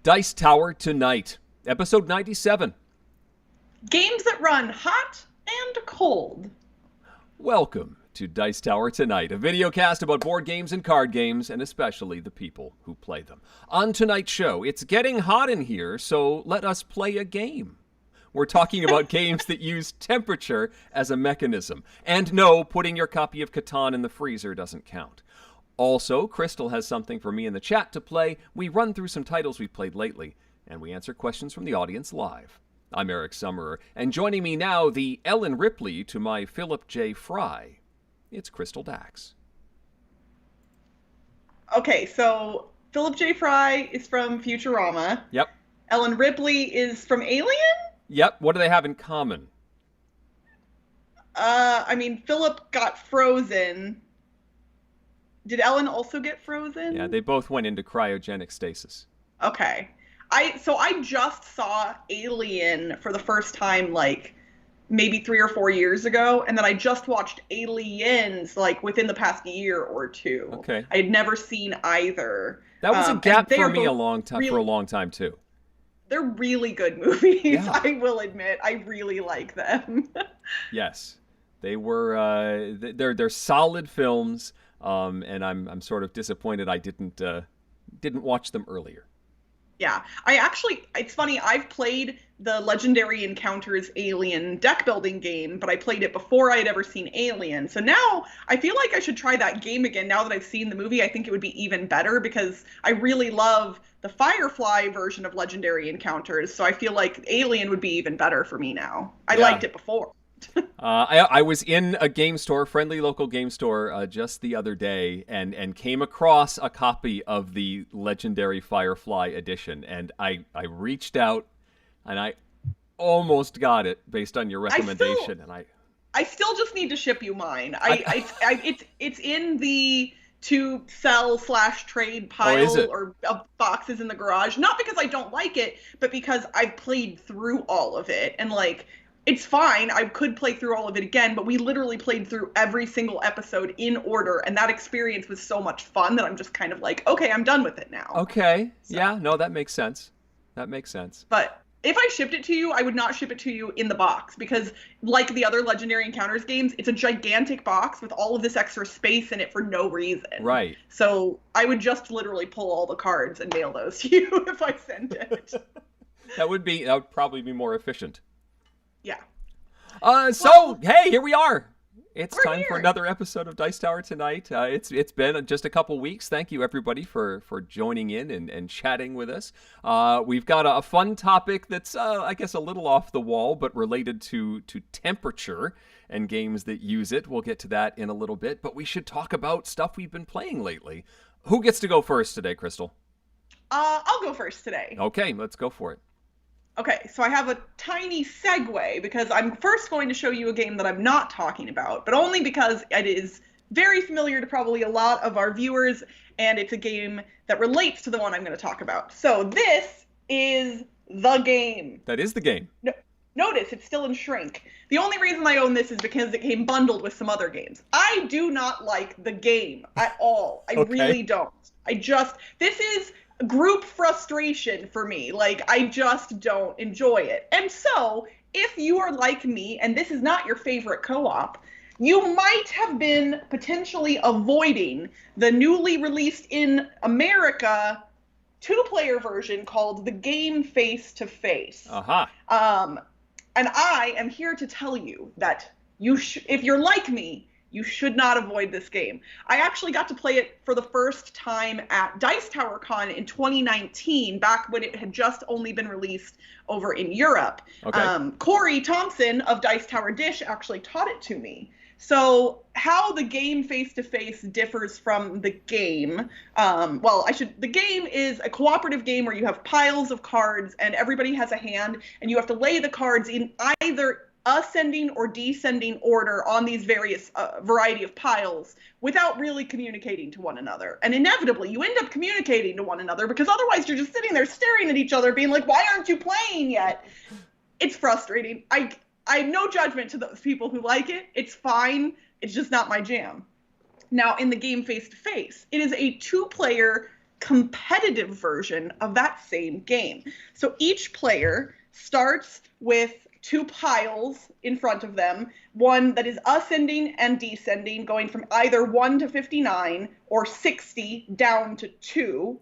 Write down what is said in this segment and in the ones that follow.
Dice Tower Tonight, episode 97. Games that run hot and cold. Welcome to Dice Tower Tonight, a video cast about board games and card games, and especially the people who play them. On tonight's show, it's getting hot in here, so let us play a game. We're talking about games that use temperature as a mechanism. And no, putting your copy of Catan in the freezer doesn't count. Also, Crystal has something for me in the chat to play. We run through some titles we've played lately, and we answer questions from the audience live. I'm Eric Summerer, and joining me now, the Ellen Ripley to my Philip J. Fry, it's Crystal Dax. Okay, so Philip J. Fry is from Futurama. Yep. Ellen Ripley is from Alien? Yep. What do they have in common? Philip got frozen. Did Ellen also get frozen? Yeah, they both went into cryogenic stasis. Okay. I just saw Alien for the first time, maybe 3 or 4 years ago, and then I just watched Aliens, within the past year or two. Okay. I had never seen either. That was a gap for me for a long time, too. They're really good movies, Yeah. I will admit. I really like them. Yes. They were, they're solid films, and I'm sort of disappointed I didn't watch them earlier. Yeah, it's funny, I've played the Legendary Encounters Alien deck building game, but I played it before I had ever seen Alien. So now I feel like I should try that game again. Now that I've seen the movie, I think it would be even better because I really love the Firefly version of Legendary Encounters. So I feel like Alien would be even better for me now. I liked it before. I was in a game store, friendly local game store, just the other day, and came across a copy of the Legendary Firefly edition, and I reached out, and I almost got it based on your recommendation, I still just need to ship you mine. It's in the to sell/trade pile or boxes in the garage. Not because I don't like it, but because I've played through all of it, and it's fine. I could play through all of it again, but we literally played through every single episode in order, and that experience was so much fun that I'm just kind of okay, I'm done with it now. Okay. So. Yeah, no, that makes sense. But if I shipped it to you, I would not ship it to you in the box, because like the other Legendary Encounters games, it's a gigantic box with all of this extra space in it for no reason. Right. So I would just literally pull all the cards and mail those to you if I sent it. That would probably be more efficient. Yeah. Hey, here we are. It's time for another episode of Dice Tower Tonight. It's been just a couple weeks. Thank you, everybody, for joining in and chatting with us. We've got a fun topic that's, I guess, a little off the wall, but related to temperature and games that use it. We'll get to that in a little bit, but we should talk about stuff we've been playing lately. Who gets to go first today, Crystal? I'll go first today. Okay, let's go for it. Okay, so I have a tiny segue because I'm first going to show you a game that I'm not talking about, but only because it is very familiar to probably a lot of our viewers, and it's a game that relates to the one I'm going to talk about. So this is the game. That is the game. No, notice, it's still in shrink. The only reason I own this is because it came bundled with some other games. I do not like the game at all. I really don't. This is group frustration for me. I just don't enjoy it. And so, if you are like me, and this is not your favorite co-op, you might have been potentially avoiding the newly released in America 2-player version called the game Face to Face. Uh-huh. And I am here to tell you that if you're like me, you should not avoid this game. I actually got to play it for the first time at Dice Tower Con in 2019, back when it had just only been released over in Europe. Okay. Corey Thompson of Dice Tower Dish actually taught it to me. So how the game Face to Face differs from the game, the game is a cooperative game where you have piles of cards and everybody has a hand, and you have to lay the cards in either ascending or descending order on these various variety of piles without really communicating to one another. And inevitably, you end up communicating to one another because otherwise you're just sitting there staring at each other being like, why aren't you playing yet? It's frustrating. I have no judgment to those people who like it. It's fine. It's just not my jam. Now, in the game Face to Face, it is a 2-player competitive version of that same game. So each player starts with two piles in front of them, one that is ascending and descending, going from either 1 to 59 or 60 down to 2.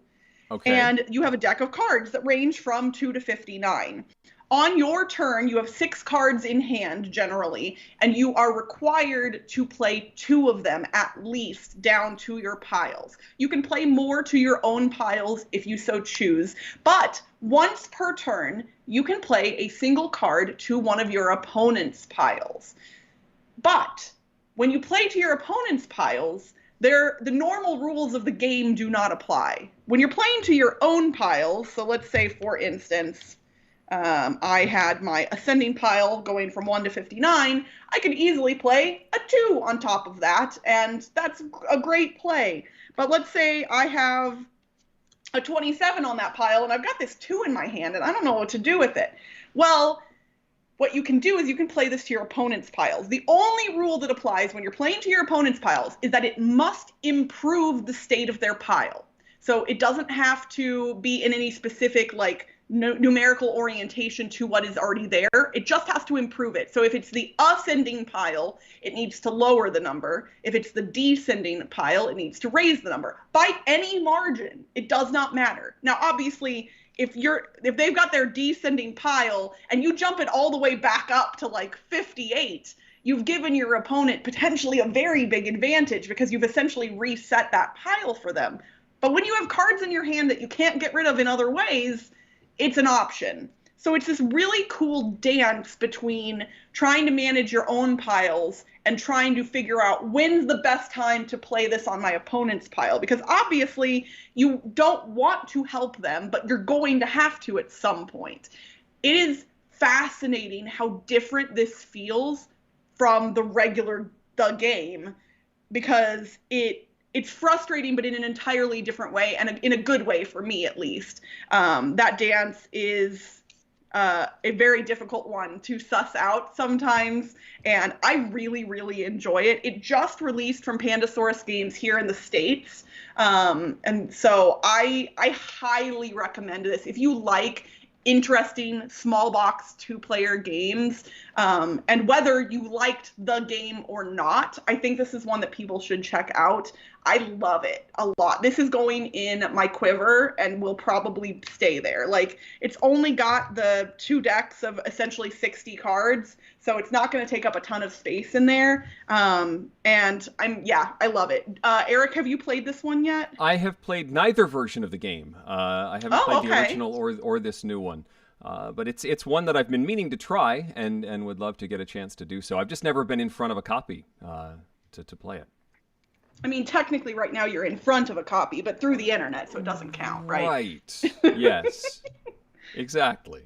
Okay. And you have a deck of cards that range from 2 to 59. On your turn, you have 6 cards in hand, generally, and you are required to play 2 of them at least down to your piles. You can play more to your own piles if you so choose, but once per turn, you can play a single card to one of your opponent's piles. But when you play to your opponent's piles, the normal rules of the game do not apply. When you're playing to your own piles, so let's say, for instance, I had my ascending pile going from 1 to 59, I could easily play a 2 on top of that, and that's a great play. But let's say I have a 27 on that pile, and I've got this 2 in my hand, and I don't know what to do with it. Well, what you can do is you can play this to your opponent's piles. The only rule that applies when you're playing to your opponent's piles is that it must improve the state of their pile. So it doesn't have to be in any specific, like, numerical orientation to what is already there. It just has to improve it. So if it's the ascending pile, it needs to lower the number. If it's the descending pile, it needs to raise the number. By any margin, it does not matter. Now, obviously, if they've got their descending pile and you jump it all the way back up to like 58, you've given your opponent potentially a very big advantage because you've essentially reset that pile for them. But when you have cards in your hand that you can't get rid of in other ways, it's an option. So it's this really cool dance between trying to manage your own piles and trying to figure out when's the best time to play this on my opponent's pile. Because obviously you don't want to help them, but you're going to have to at some point. It is fascinating how different this feels from the game, because it's frustrating, but in an entirely different way, and in a good way for me, at least. That dance is a very difficult one to suss out sometimes, and I really, really enjoy it. It just released from Pandasaurus Games here in the States, and so I highly recommend this. If you like interesting small box 2-player games, and whether you liked the game or not, I think this is one that people should check out. I love it a lot. This is going in my quiver and will probably stay there. Like, it's only got the 2 decks of essentially 60 cards, so it's not going to take up a ton of space in there. And I love it. Eric, have you played this one yet? I have played neither version of the game. I haven't played the original or this new one. But it's one that I've been meaning to try and would love to get a chance to do so. I've just never been in front of a copy to play it. I mean, technically right now you're in front of a copy, but through the internet, so it doesn't count, right? Right. Yes. Exactly.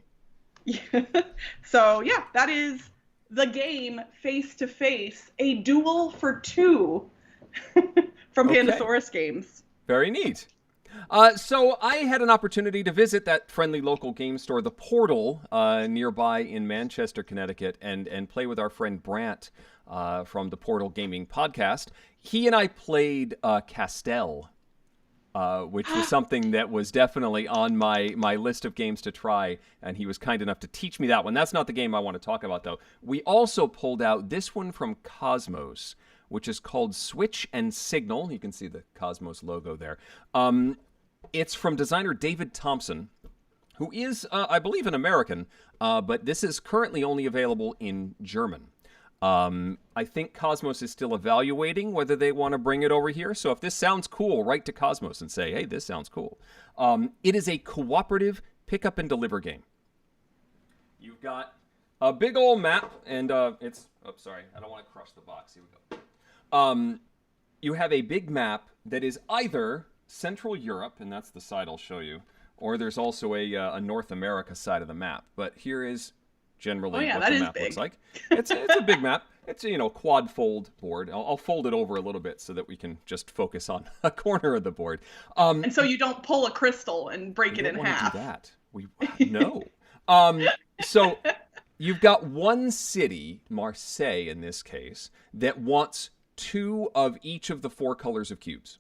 Yeah. So, yeah, that is the game Face to Face, a duel for 2 from Pandasaurus Games. Very neat. So I had an opportunity to visit that friendly local game store, The Portal, nearby in Manchester, Connecticut, and play with our friend Brant from the Portal Gaming Podcast. He and I played Castell, which was something that was definitely on my list of games to try, and he was kind enough to teach me that one. That's not the game I want to talk about, though. We also pulled out this one from Cosmos, which is called Switch and Signal. You can see the Cosmos logo there. It's from designer David Thompson, who is, I believe, an American, but this is currently only available in German. I think Cosmos is still evaluating whether they want to bring it over here. So if this sounds cool, write to Cosmos and say, hey, this sounds cool. It is a cooperative pick up and deliver game. You've got a big old map, and it's... Oh, sorry. I don't want to crush the box. Here we go. You have a big map that is either Central Europe, and that's the side I'll show you, or there's also a North America side of the map. But here is generally what the map looks like. It's a big map. It's a quad fold board. I'll fold it over a little bit so that we can just focus on a corner of the board. And so you don't pull a crystal and break it in half. Do that. No. So you've got one city, Marseille in this case, that wants 2 of each of the 4 colors of cubes.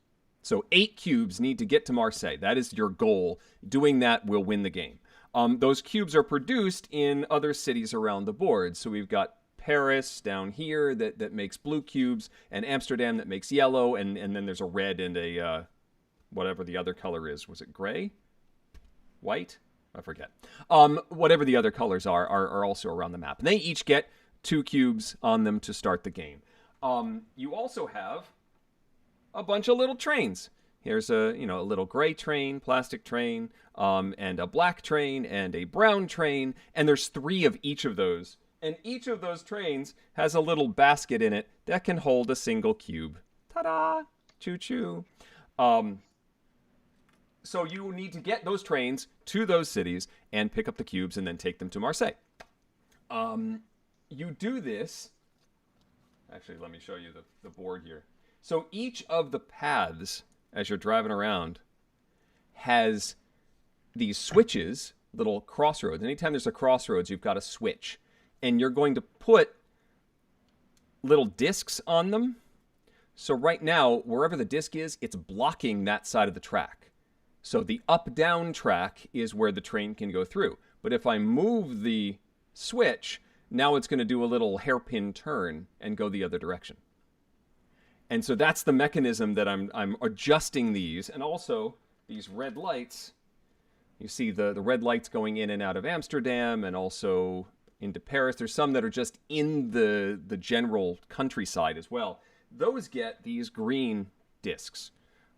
So 8 cubes need to get to Marseille. That is your goal. Doing that will win the game. Those cubes are produced in other cities around the board. So we've got Paris down here that makes blue cubes, and Amsterdam that makes yellow, and then there's a red and a whatever the other color is. Was it gray? White? I forget. Whatever the other colors are also around the map. And they each get 2 cubes on them to start the game. You also have a bunch of little trains. Here's a little gray train, plastic train, and a black train, and a brown train, and there's 3 of each of those. And each of those trains has a little basket in it that can hold a single cube. Ta-da! Choo-choo. So you need to get those trains to those cities and pick up the cubes and then take them to Marseille. You do this... Actually, let me show you the board here. So each of the paths, as you're driving around, has these switches, little crossroads. Anytime there's a crossroads, you've got a switch. And you're going to put little discs on them. So right now, wherever the disc is, it's blocking that side of the track. So the up-down track is where the train can go through. But if I move the switch, now it's going to do a little hairpin turn and go the other direction. And so that's the mechanism that I'm adjusting these. And also, these red lights, you see the red lights going in and out of Amsterdam and also into Paris. There's some that are just in the general countryside as well. Those get these green discs.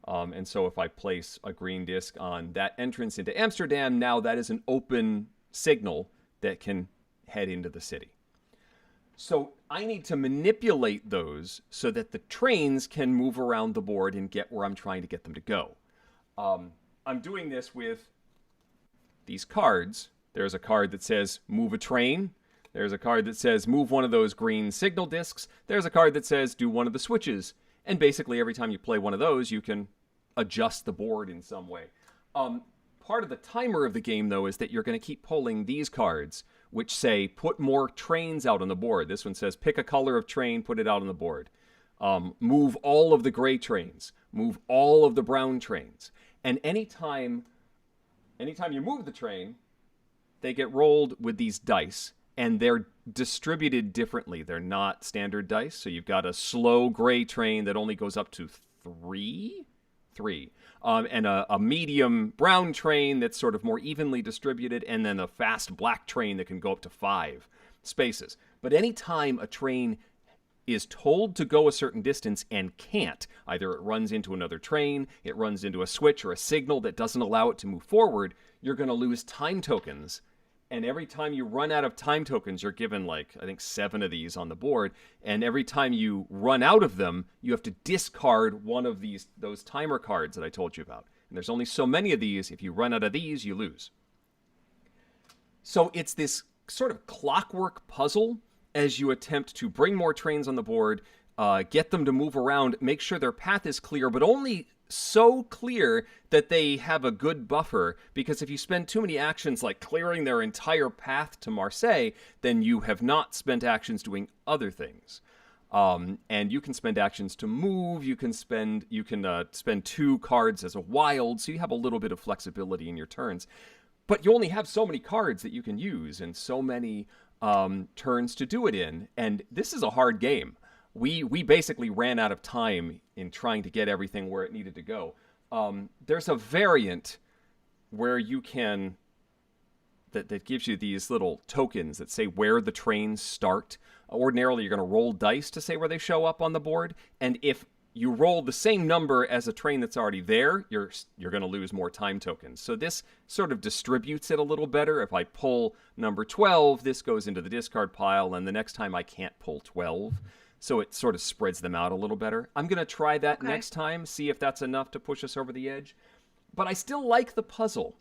And so if I place a green disc on that entrance into Amsterdam, now that is an open signal that can head into the city. So I need to manipulate those so that the trains can move around the board and get where I'm trying to get them to go. I'm doing this with these cards. There's a card that says move a train. There's a card that says move one of those green signal discs. There's a card that says do one of the switches. And basically every time you play one of those, you can adjust the board in some way. Part of the timer of the game, though, is that you're going to keep pulling these cards, which say put more trains out on the board. This one says pick a color of train, put it out on the board. Move all of the gray trains. Move all of the brown trains. And anytime you move the train, they get rolled with these dice, and they're distributed differently. They're not standard dice. So you've got a slow gray train that only goes up to 3. And a medium brown train that's sort of more evenly distributed, and then a fast black train that can go up to 5 spaces. But anytime a train is told to go a certain distance and can't, either it runs into another train, it runs into a switch or a signal that doesn't allow it to move forward, you're going to lose time tokens. And every time you run out of time tokens, you're given I think 7 of these on the board. And every time you run out of them, you have to discard one of those timer cards that I told you about. And there's only so many of these. If you run out of these, you lose. So it's this sort of clockwork puzzle as you attempt to bring more trains on the board, get them to move around, make sure their path is clear, but only so clear that they have a good buffer, because if you spend too many actions like clearing their entire path to Marseille, then you have not spent actions doing other things. And you can spend actions to move, you can spend 2 cards as a wild, so you have a little bit of flexibility in your turns. But you only have so many cards that you can use and so many turns to do it in, and this is a hard game. We basically ran out of time in trying to get everything where it needed to go. There's a variant where you can... that gives you these little tokens that say where the trains start. Ordinarily, you're going to roll dice to say where they show up on the board. And if you roll the same number as a train that's already there, you're going to lose more time tokens. So this sort of distributes it a little better. If I pull number 12, this goes into the discard pile, and the next time I can't pull 12. So it sort of spreads them out a little better. I'm going to try that next time, see if that's enough to push us over the edge. But I still like the puzzle.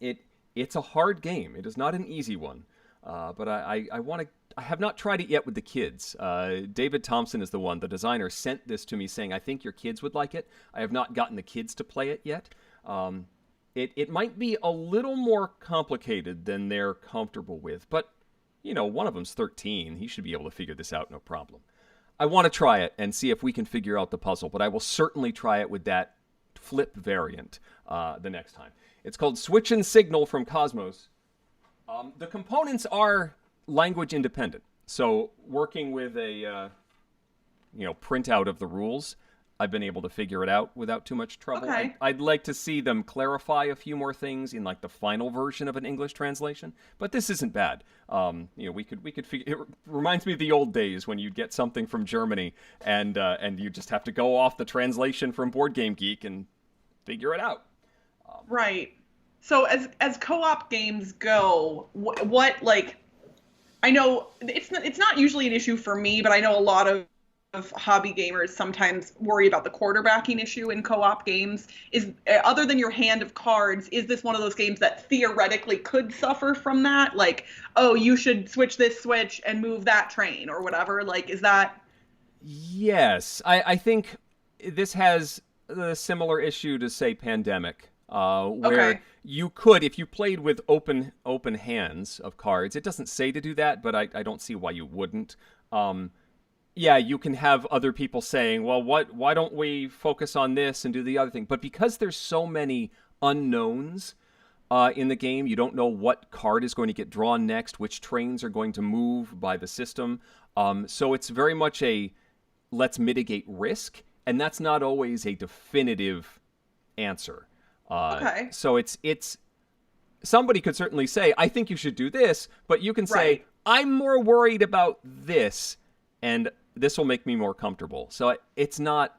It's a hard game. It is not an easy one. But I have not tried it yet with the kids. David Thompson is the designer, sent this to me saying, I think your kids would like it. I have not gotten the kids to play it yet. It might be a little more complicated than they're comfortable with, but one of them's 13. He should be able to figure this out, no problem. I want to try it and see if we can figure out the puzzle, but I will certainly try it with that flip variant the next time. It's called Switch and Signal from Cosmos. The components are language independent, so working with a printout of the rules, I've been able to figure it out without too much trouble. Okay. I'd like to see them clarify a few more things in like the final version of an English translation, but this isn't bad. We could figure. It reminds me of the old days when you'd get something from Germany and you just have to go off the translation from Board Game Geek and figure it out. Right. So as co-op games go, what like, I know it's not usually an issue for me, but I know a lot of hobby gamers sometimes worry about the quarterbacking issue in co-op games. Is other than your hand of cards, is this one of those games that theoretically could suffer from that? Like, oh, you should switch this switch and move that train or whatever. Like, is that? Yes, I think this has a similar issue to, say, Pandemic, where you could, if you played with open hands of cards, it doesn't say to do that, but I don't see why you wouldn't. Yeah, you can have other people saying, well, why don't we focus on this and do the other thing? But because there's so many unknowns in the game, you don't know what card is going to get drawn next, which trains are going to move by the system. So it's very much a let's mitigate risk, and that's not always a definitive answer. So it's somebody could certainly say, I think you should do this, but you can say, I'm more worried about this, and this will make me more comfortable. So it's not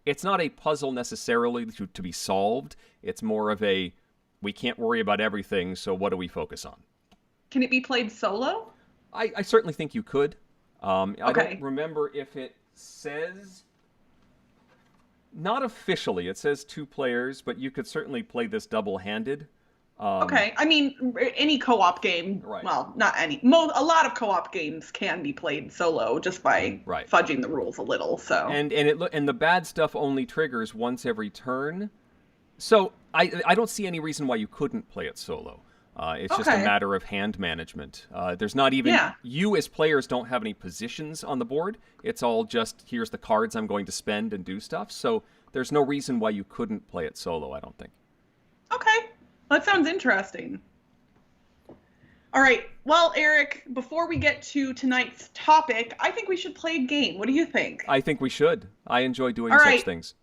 a puzzle necessarily to be solved. It's more of a, we can't worry about everything, so what do we focus on? Can it be played solo? I certainly think you could. I don't remember if it says, not officially, it says 2 players, but you could certainly play this double-handed. I mean, any co-op game, well, not any, a lot of co-op games can be played solo just by fudging the rules a little, so. And the bad stuff only triggers once every turn, so I don't see any reason why you couldn't play it solo. It's just a matter of hand management. There's not even, you as players don't have any positions on the board. It's all just, here's the cards I'm going to spend and do stuff, so there's no reason why you couldn't play it solo, I don't think. Okay. That sounds interesting. All right. Well, Eric, before we get to tonight's topic, I think we should play a game. What do you think? I think we should. I enjoy doing such things.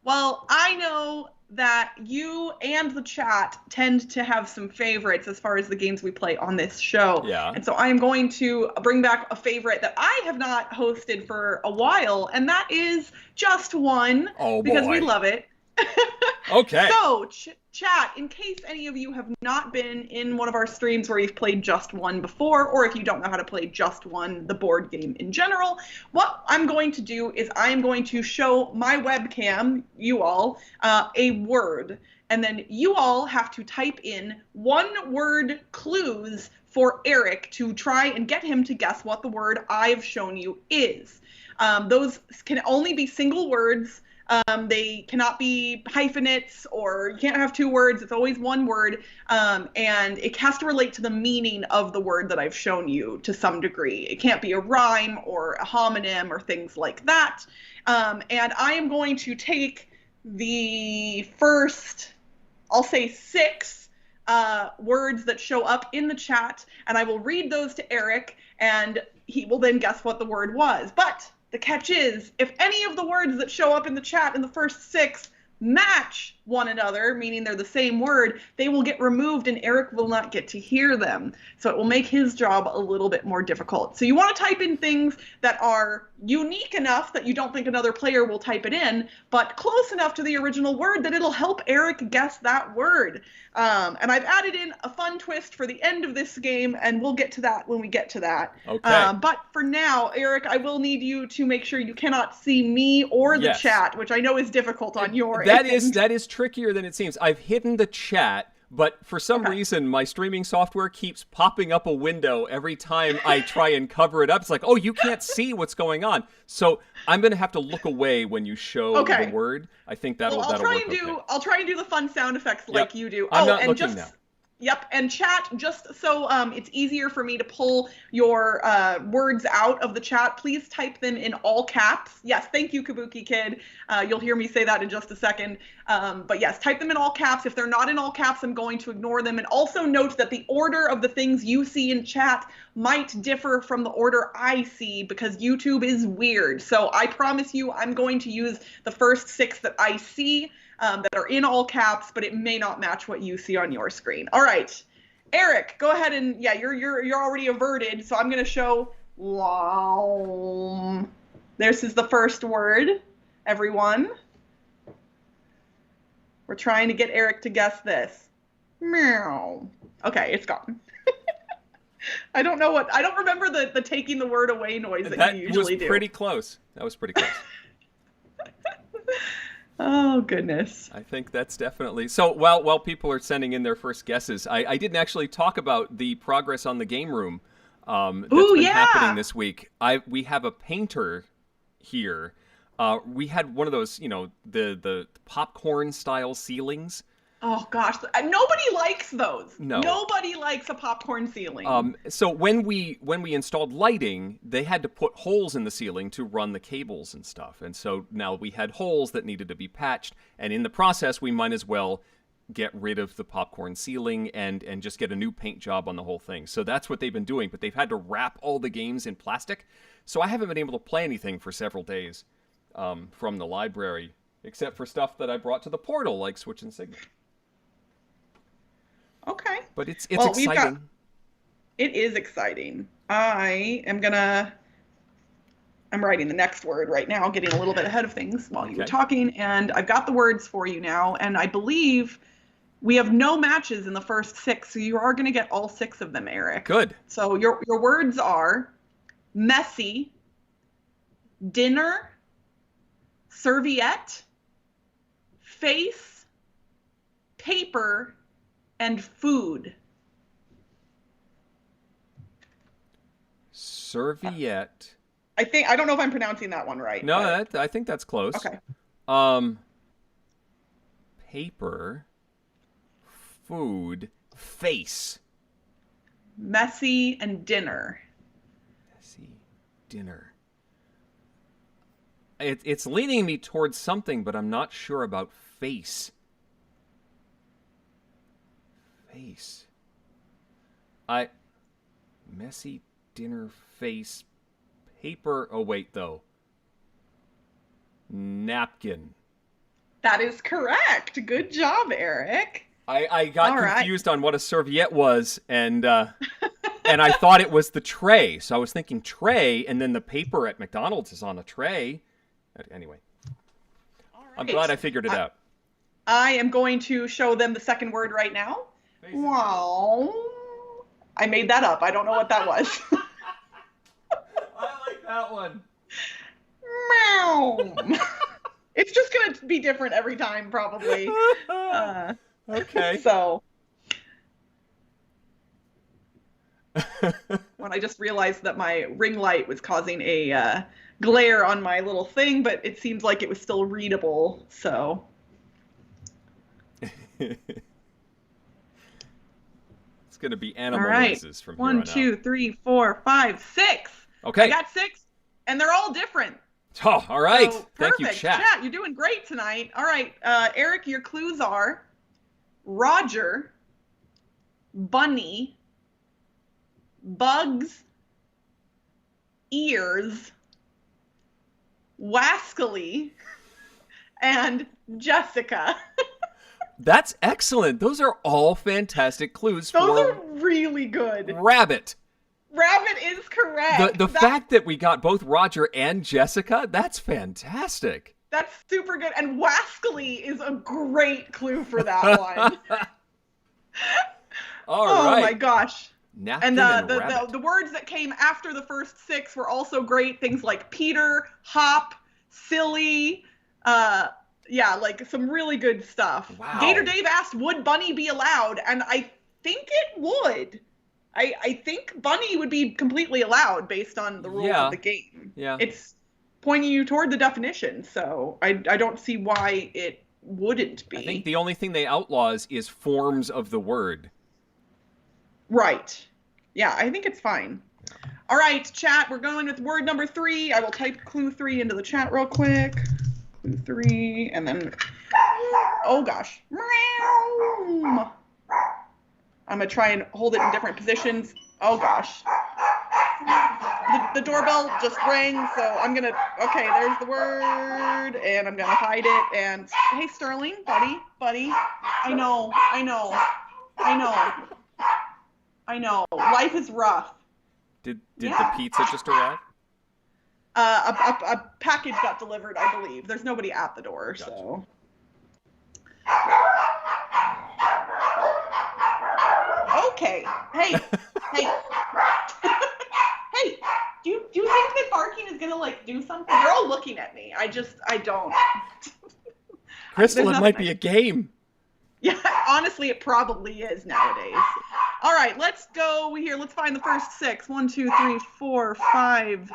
Well, I know that you and the chat tend to have some favorites as far as the games we play on this show. Yeah. And so I am going to bring back a favorite that I have not hosted for a while, and that is Just One. Oh, boy. Because we love it. Okay. So, chat, in case any of you have not been in one of our streams where you've played Just One before, or if you don't know how to play Just One, the board game in general, what I'm going to do is I'm going to show my webcam, you all, a word. And then you all have to type in one-word clues for Eric to try and get him to guess what the word I've shown you is. Those can only be single words. They cannot be hyphenates, or you can't have 2 words. It's always one word, and it has to relate to the meaning of the word that I've shown you to some degree. It can't be a rhyme or a homonym or things like that. And I am going to take the first, I'll say 6 words that show up in the chat, and I will read those to Eric, and he will then guess what the word was. But the catch is, if any of the words that show up in the chat in the first 6 match one another, meaning they're the same word, they will get removed and Eric will not get to hear them. So it will make his job a little bit more difficult. So you want to type in things that are unique enough that you don't think another player will type it in, but close enough to the original word that it'll help Eric guess that word. And I've added in a fun twist for the end of this game, and we'll get to that when we get to that. Okay. But for now, Eric, I will need you to make sure you cannot see me or the chat, which I know is difficult on your end. That is trickier than it seems. I've hidden the chat, but for some reason, my streaming software keeps popping up a window every time I try and cover it up. It's like, oh, you can't see what's going on. So I'm going to have to look away when you show the word. I think that'll work. I'll try and do the fun sound effects like you do. I'm not looking now. Yep, and chat, just so it's easier for me to pull your words out of the chat, please type them in all caps. Yes, thank you, Kabuki Kid. You'll hear me say that in just a second. But yes, type them in all caps. If they're not in all caps, I'm going to ignore them. And also note that the order of the things you see in chat might differ from the order I see because YouTube is weird. So I promise you I'm going to use the first 6 that I see. That are in all caps, but it may not match what you see on your screen. All right, Eric, go ahead and you're already averted, so I'm gonna show. Wow. This is the first word, everyone. We're trying to get Eric to guess this. Meow. Okay, it's gone. I don't remember the taking the word away noise that you usually do. That was pretty close. That was pretty close. Oh, goodness. I think that's definitely... So while people are sending in their first guesses, I didn't actually talk about the progress on the game room that's been happening this week. We have a painter here. We had one of those, the popcorn-style ceilings. Oh, gosh. Nobody likes those. No. Nobody likes a popcorn ceiling. So when we installed lighting, they had to put holes in the ceiling to run the cables and stuff. And so now we had holes that needed to be patched. And in the process, we might as well get rid of the popcorn ceiling and just get a new paint job on the whole thing. So that's what they've been doing. But they've had to wrap all the games in plastic. So I haven't been able to play anything for several days from the library, except for stuff that I brought to the portal, like Switch and Signal. Okay. But it's exciting. It is exciting. I'm writing the next word right now, getting a little bit ahead of things while you were talking, and I've got the words for you now, and I believe we have no matches in the first 6, so you are going to get all 6 of them, Eric. Good. So your words are messy, dinner, serviette, face, paper, and food. Serviette. I don't know if I'm pronouncing that one right. No, I think that's close. Okay. Paper, food, face. Messy and dinner. Messy, dinner. It's leading me towards something, but I'm not sure about face. Face. Messy, dinner, face, paper. Oh, wait, though. Napkin. That is correct. Good job, Eric. I got confused on what a serviette was, and and I thought it was the tray. So I was thinking tray, and then the paper at McDonald's is on a tray. Anyway. All right. I'm glad I figured it out. I am going to show them the second word right now. Wow. I made that up. I don't know what that was. I like that one. Meow. It's just going to be different every time, probably. Okay. So. When I just realized that my ring light was causing a glare on my little thing, but it seems like it was still readable, so. It's going to be animal noises from here on out. 1, 2, 3, 4, 5, 6. Okay. I got 6, and they're all different. Oh, all right. So, thank you, chat. Chat, you're doing great tonight. All right, Eric, your clues are Roger, bunny, bugs, ears, wascally, and Jessica. That's excellent. Those are all fantastic clues. Those are really good. Rabbit. Rabbit is correct. The fact that we got both Roger and Jessica, that's fantastic. That's super good. And wascally is a great clue for that one. All right. Oh my gosh. Napkin and rabbit. the words that came after the first 6 were also great. Things like Peter, hop, silly, like some really good stuff. Wow. Gator Dave asked, would Bunny be allowed? And I think it would. I think Bunny would be completely allowed based on the rules of the game. Yeah. It's pointing you toward the definition, so I don't see why it wouldn't be. I think the only thing they outlaws is forms of the word. Right. Yeah, I think it's fine. All right, chat, we're going with word number 3. I will type clue 3 into the chat real quick. Clue 3, and then, oh gosh. Meow. I'm going to try and hold it in different positions. Oh gosh. The doorbell just rang, so I'm going to, okay, there's the word, and I'm going to hide it, and, hey, Sterling, buddy, I know. Life is rough. Did the pizza just arrive? A package got delivered, I believe. There's nobody at the door, Gotcha. so. Okay. Hey. Hey. Hey. Do you think that barking is gonna like do something? They're all looking at me. I don't. Crystal, it might be a game. Yeah, honestly, it probably is nowadays. All right, let's go here. Let's find the first 6. 1, 2, 3, 4, 5.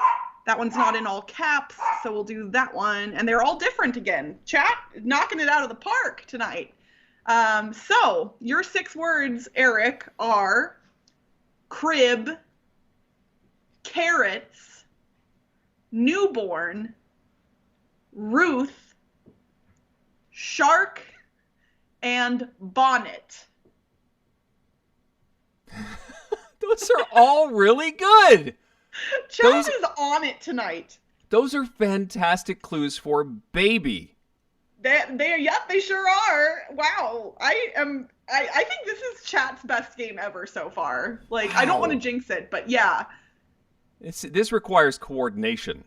That one's not in all caps, so we'll do that one. And they're all different again. Chat, knocking it out of the park tonight. So your 6 words, Eric, are crib, carrots, newborn, Ruth, shark, and bonnet. Those are all really good. Chat is on it tonight. Those are fantastic clues for baby. They sure are. Wow. I think this is chat's best game ever so far. Like, wow. I don't want to jinx it, but yeah. This requires coordination.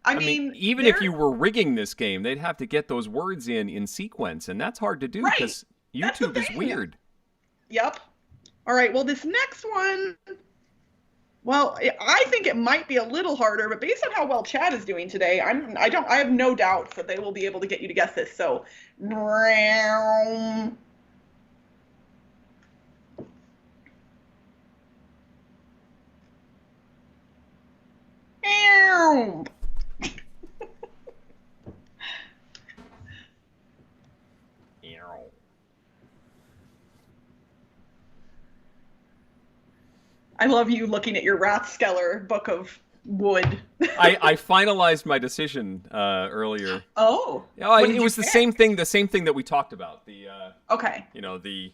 I mean, even if you were rigging this game, they'd have to get those words in sequence, and that's hard to do because YouTube is weird. Yep. All right, well, this next one, well, I think it might be a little harder, but based on how well chat is doing today, I have no doubts that they will be able to get you to guess this. So, I love you looking at your Rathskeller book of wood. I finalized my decision earlier. Oh. It was the same thing that we talked about. The okay. You know, the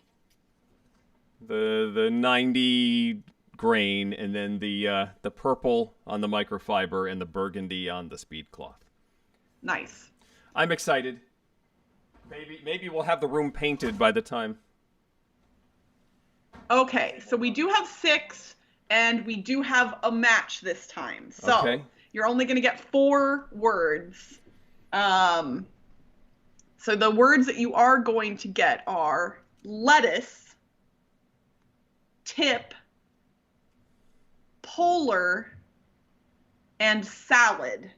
90 grain, and then the purple on the microfiber and the burgundy on the speed cloth. Nice. I'm excited. Maybe we'll have the room painted by the time. Okay, so we do have 6, and we do have a match this time. So you're only going to get 4 words. So the words that you are going to get are lettuce, tip, polar, and salad.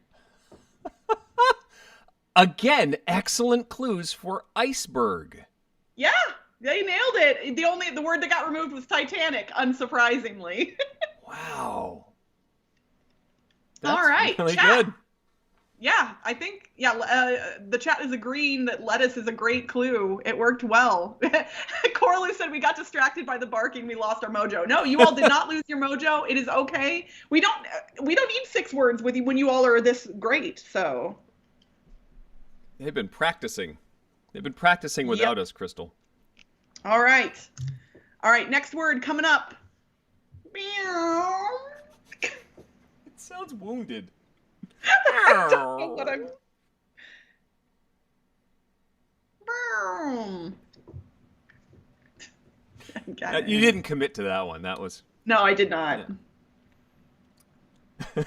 Again, excellent clues for iceberg. Yeah. They nailed it. The word that got removed was Titanic, unsurprisingly. Wow. That's all right. Really chat. Good. Yeah, I think, the chat is agreeing that lettuce is a great clue. It worked well. Corliss said we got distracted by the barking. We lost our mojo. No, you all did not lose your mojo. It is okay. We don't need 6 words with you when you all are this great, so. They've been practicing. Without us, Crystal. All right, next word coming up. Meow. It sounds wounded. I don't know what I'm... You didn't commit to that one. That was... No, I did not. Yeah.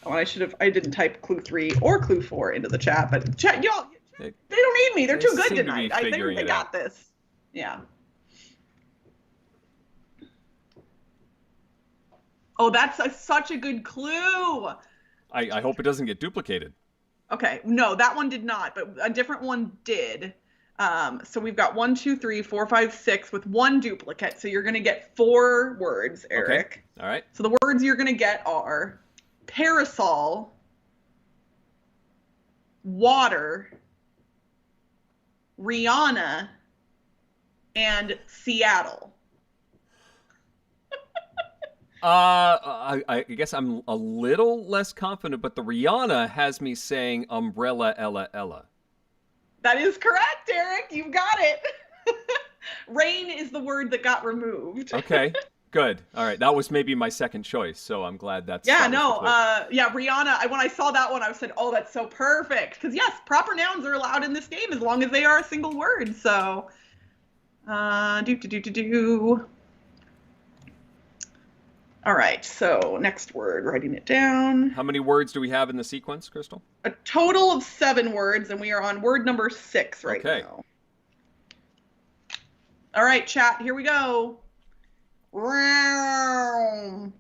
Oh, I didn't type clue 3 or clue 4 into the chat, but chat, y'all... They don't need me. They're too good tonight. I think they got this. Yeah. Oh, that's such a good clue. I hope it doesn't get duplicated. Okay. No, that one did not, but a different one did. So we've got 1, 2, 3, 4, 5, 6 with 1 duplicate. So you're going to get 4 words, Eric. Okay. All right. So the words you're going to get are parasol, water, Rihanna, and Seattle. I guess I'm a little less confident, but the Rihanna has me saying umbrella Ella Ella. That is correct, Eric. You got it. Rain is the word that got removed. Okay, good. All right, that was maybe my second choice, so I'm glad that was the clue. Yeah, Rihanna. When I saw that one, I said, "Oh, that's so perfect." Because yes, proper nouns are allowed in this game as long as they are a single word. So, do. All right, so next word, writing it down. How many words do we have in the sequence, Crystal? A total of 7 words, and we are on word number 6 right now. All right, chat, here we go. I'm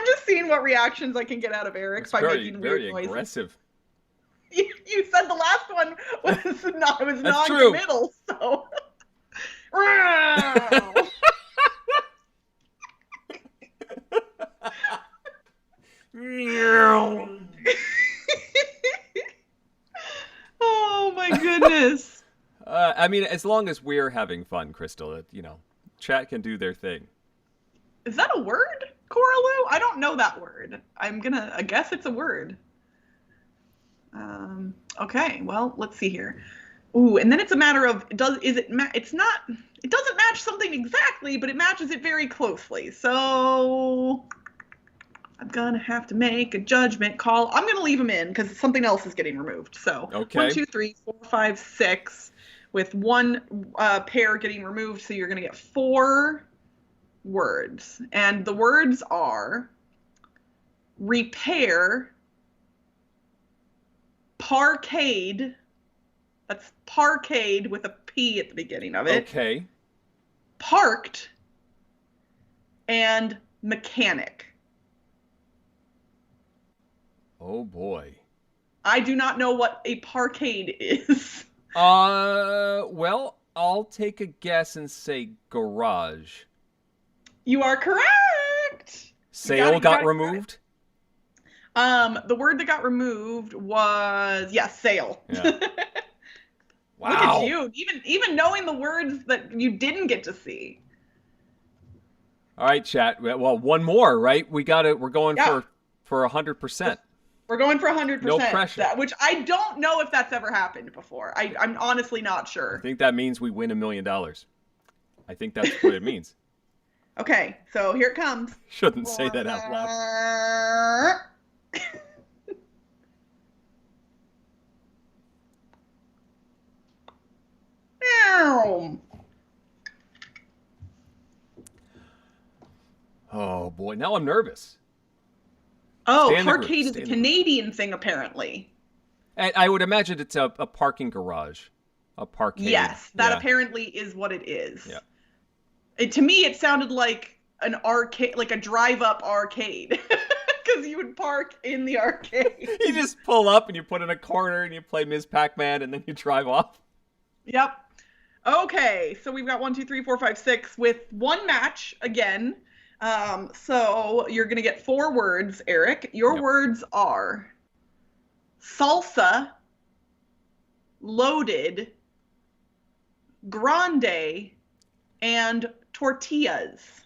just seeing what reactions I can get out of Eric by making weird noises. Very aggressive. You said the last one was non-committal, so. Oh my goodness. I mean, as long as we're having fun, Crystal, chat can do their thing. Is that a word, Coralu? I don't know that word. I guess it's a word. Okay, well, let's see here. Ooh, and then it's a matter of, it doesn't match something exactly, but it matches it very closely. So I'm gonna have to make a judgment call. I'm gonna leave them in because something else is getting removed. So okay. 1, 2, 3, 4, 5, 6, with one pair getting removed. So you're gonna get 4 words, and the words are repair, parkade. That's parkade with a P at the beginning of it. Okay. Parked and mechanic. Oh boy. I do not know what a parkade is. Well, I'll take a guess and say garage. You are correct. Sail got removed? The word that got removed was, sail. Yeah. Wow. Look at you. Even knowing the words that you didn't get to see. All right, chat. Well, one more, right? We're going for 100%. We're going for 100%. No pressure. Which I don't know if that's ever happened before. I'm honestly not sure. I think that means we win $1 million. I think that's what it means. Okay, so here it comes. Shouldn't say that out loud. Oh boy, now I'm nervous. Oh, parkade is a Canadian thing, apparently. And I would imagine it's a parking garage. A parkade. Yes, that apparently is what it is. Yeah. To me, it sounded like an arcade, like a drive-up arcade. Because you would park in the arcade. You just pull up and you put in a corner and you play Ms. Pac-Man and then you drive off. Yep. Okay, so we've got 1, 2, 3, 4, 5, 6 with one match again. So you're going to get 4 words, Eric. Your words are salsa, loaded, grande, and tortillas.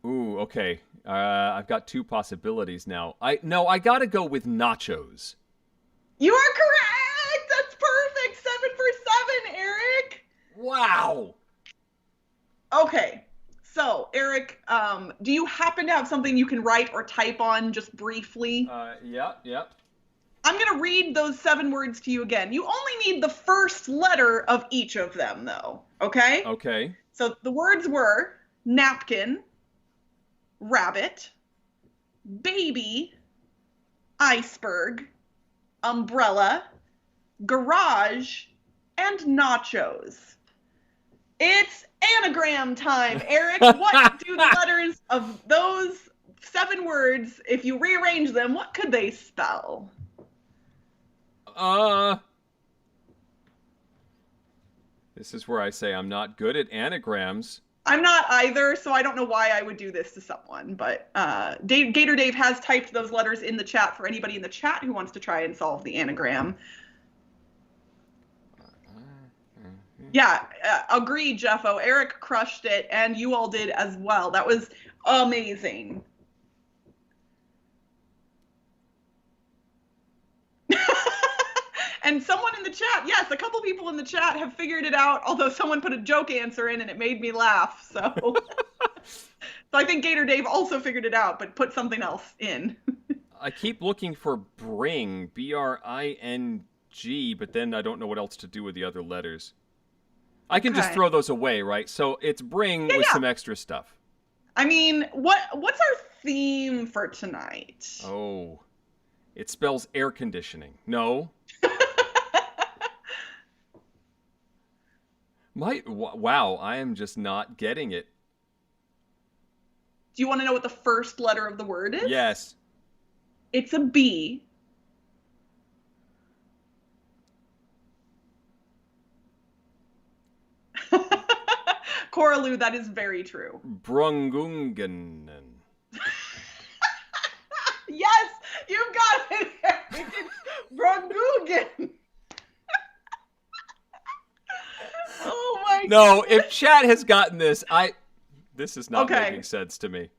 Ooh, okay. I've got 2 possibilities now. I got to go with nachos. You are correct! That's perfect! 7 for 7, Eric! Wow! Okay, so, Eric, do you happen to have something you can write or type on just briefly? Yep. I'm going to read those 7 words to you again. You only need the first letter of each of them, though, okay? Okay. So the words were napkin, rabbit, baby, iceberg, umbrella, garage, and nachos. It's anagram time, Eric. What do the letters of those 7 words, if you rearrange them, what could they spell? This is where I say I'm not good at anagrams. I'm not either, so I don't know why I would do this to someone. But Gator Dave has typed those letters in the chat for anybody in the chat who wants to try and solve the anagram. Yeah, agreed, Jeffo. Eric crushed it, and you all did as well. That was amazing. And someone in the chat, yes, a couple people in the chat have figured it out, although someone put a joke answer in and it made me laugh. So, I think Gator Dave also figured it out, but put something else in. I keep looking for bring, B-R-I-N-G, but then I don't know what else to do with the other letters. I can just throw those away, right? So it's bring with some extra stuff. I mean, what's our theme for tonight? Oh, it spells air conditioning. No. Wow, I am just not getting it. Do you want to know what the first letter of the word is? Yes. It's a B. Coralu, that is very true. Brungungen. Yes, you got it, Eric. It's Brungungen. Oh my God. No, if chat has gotten this, this is not making sense to me.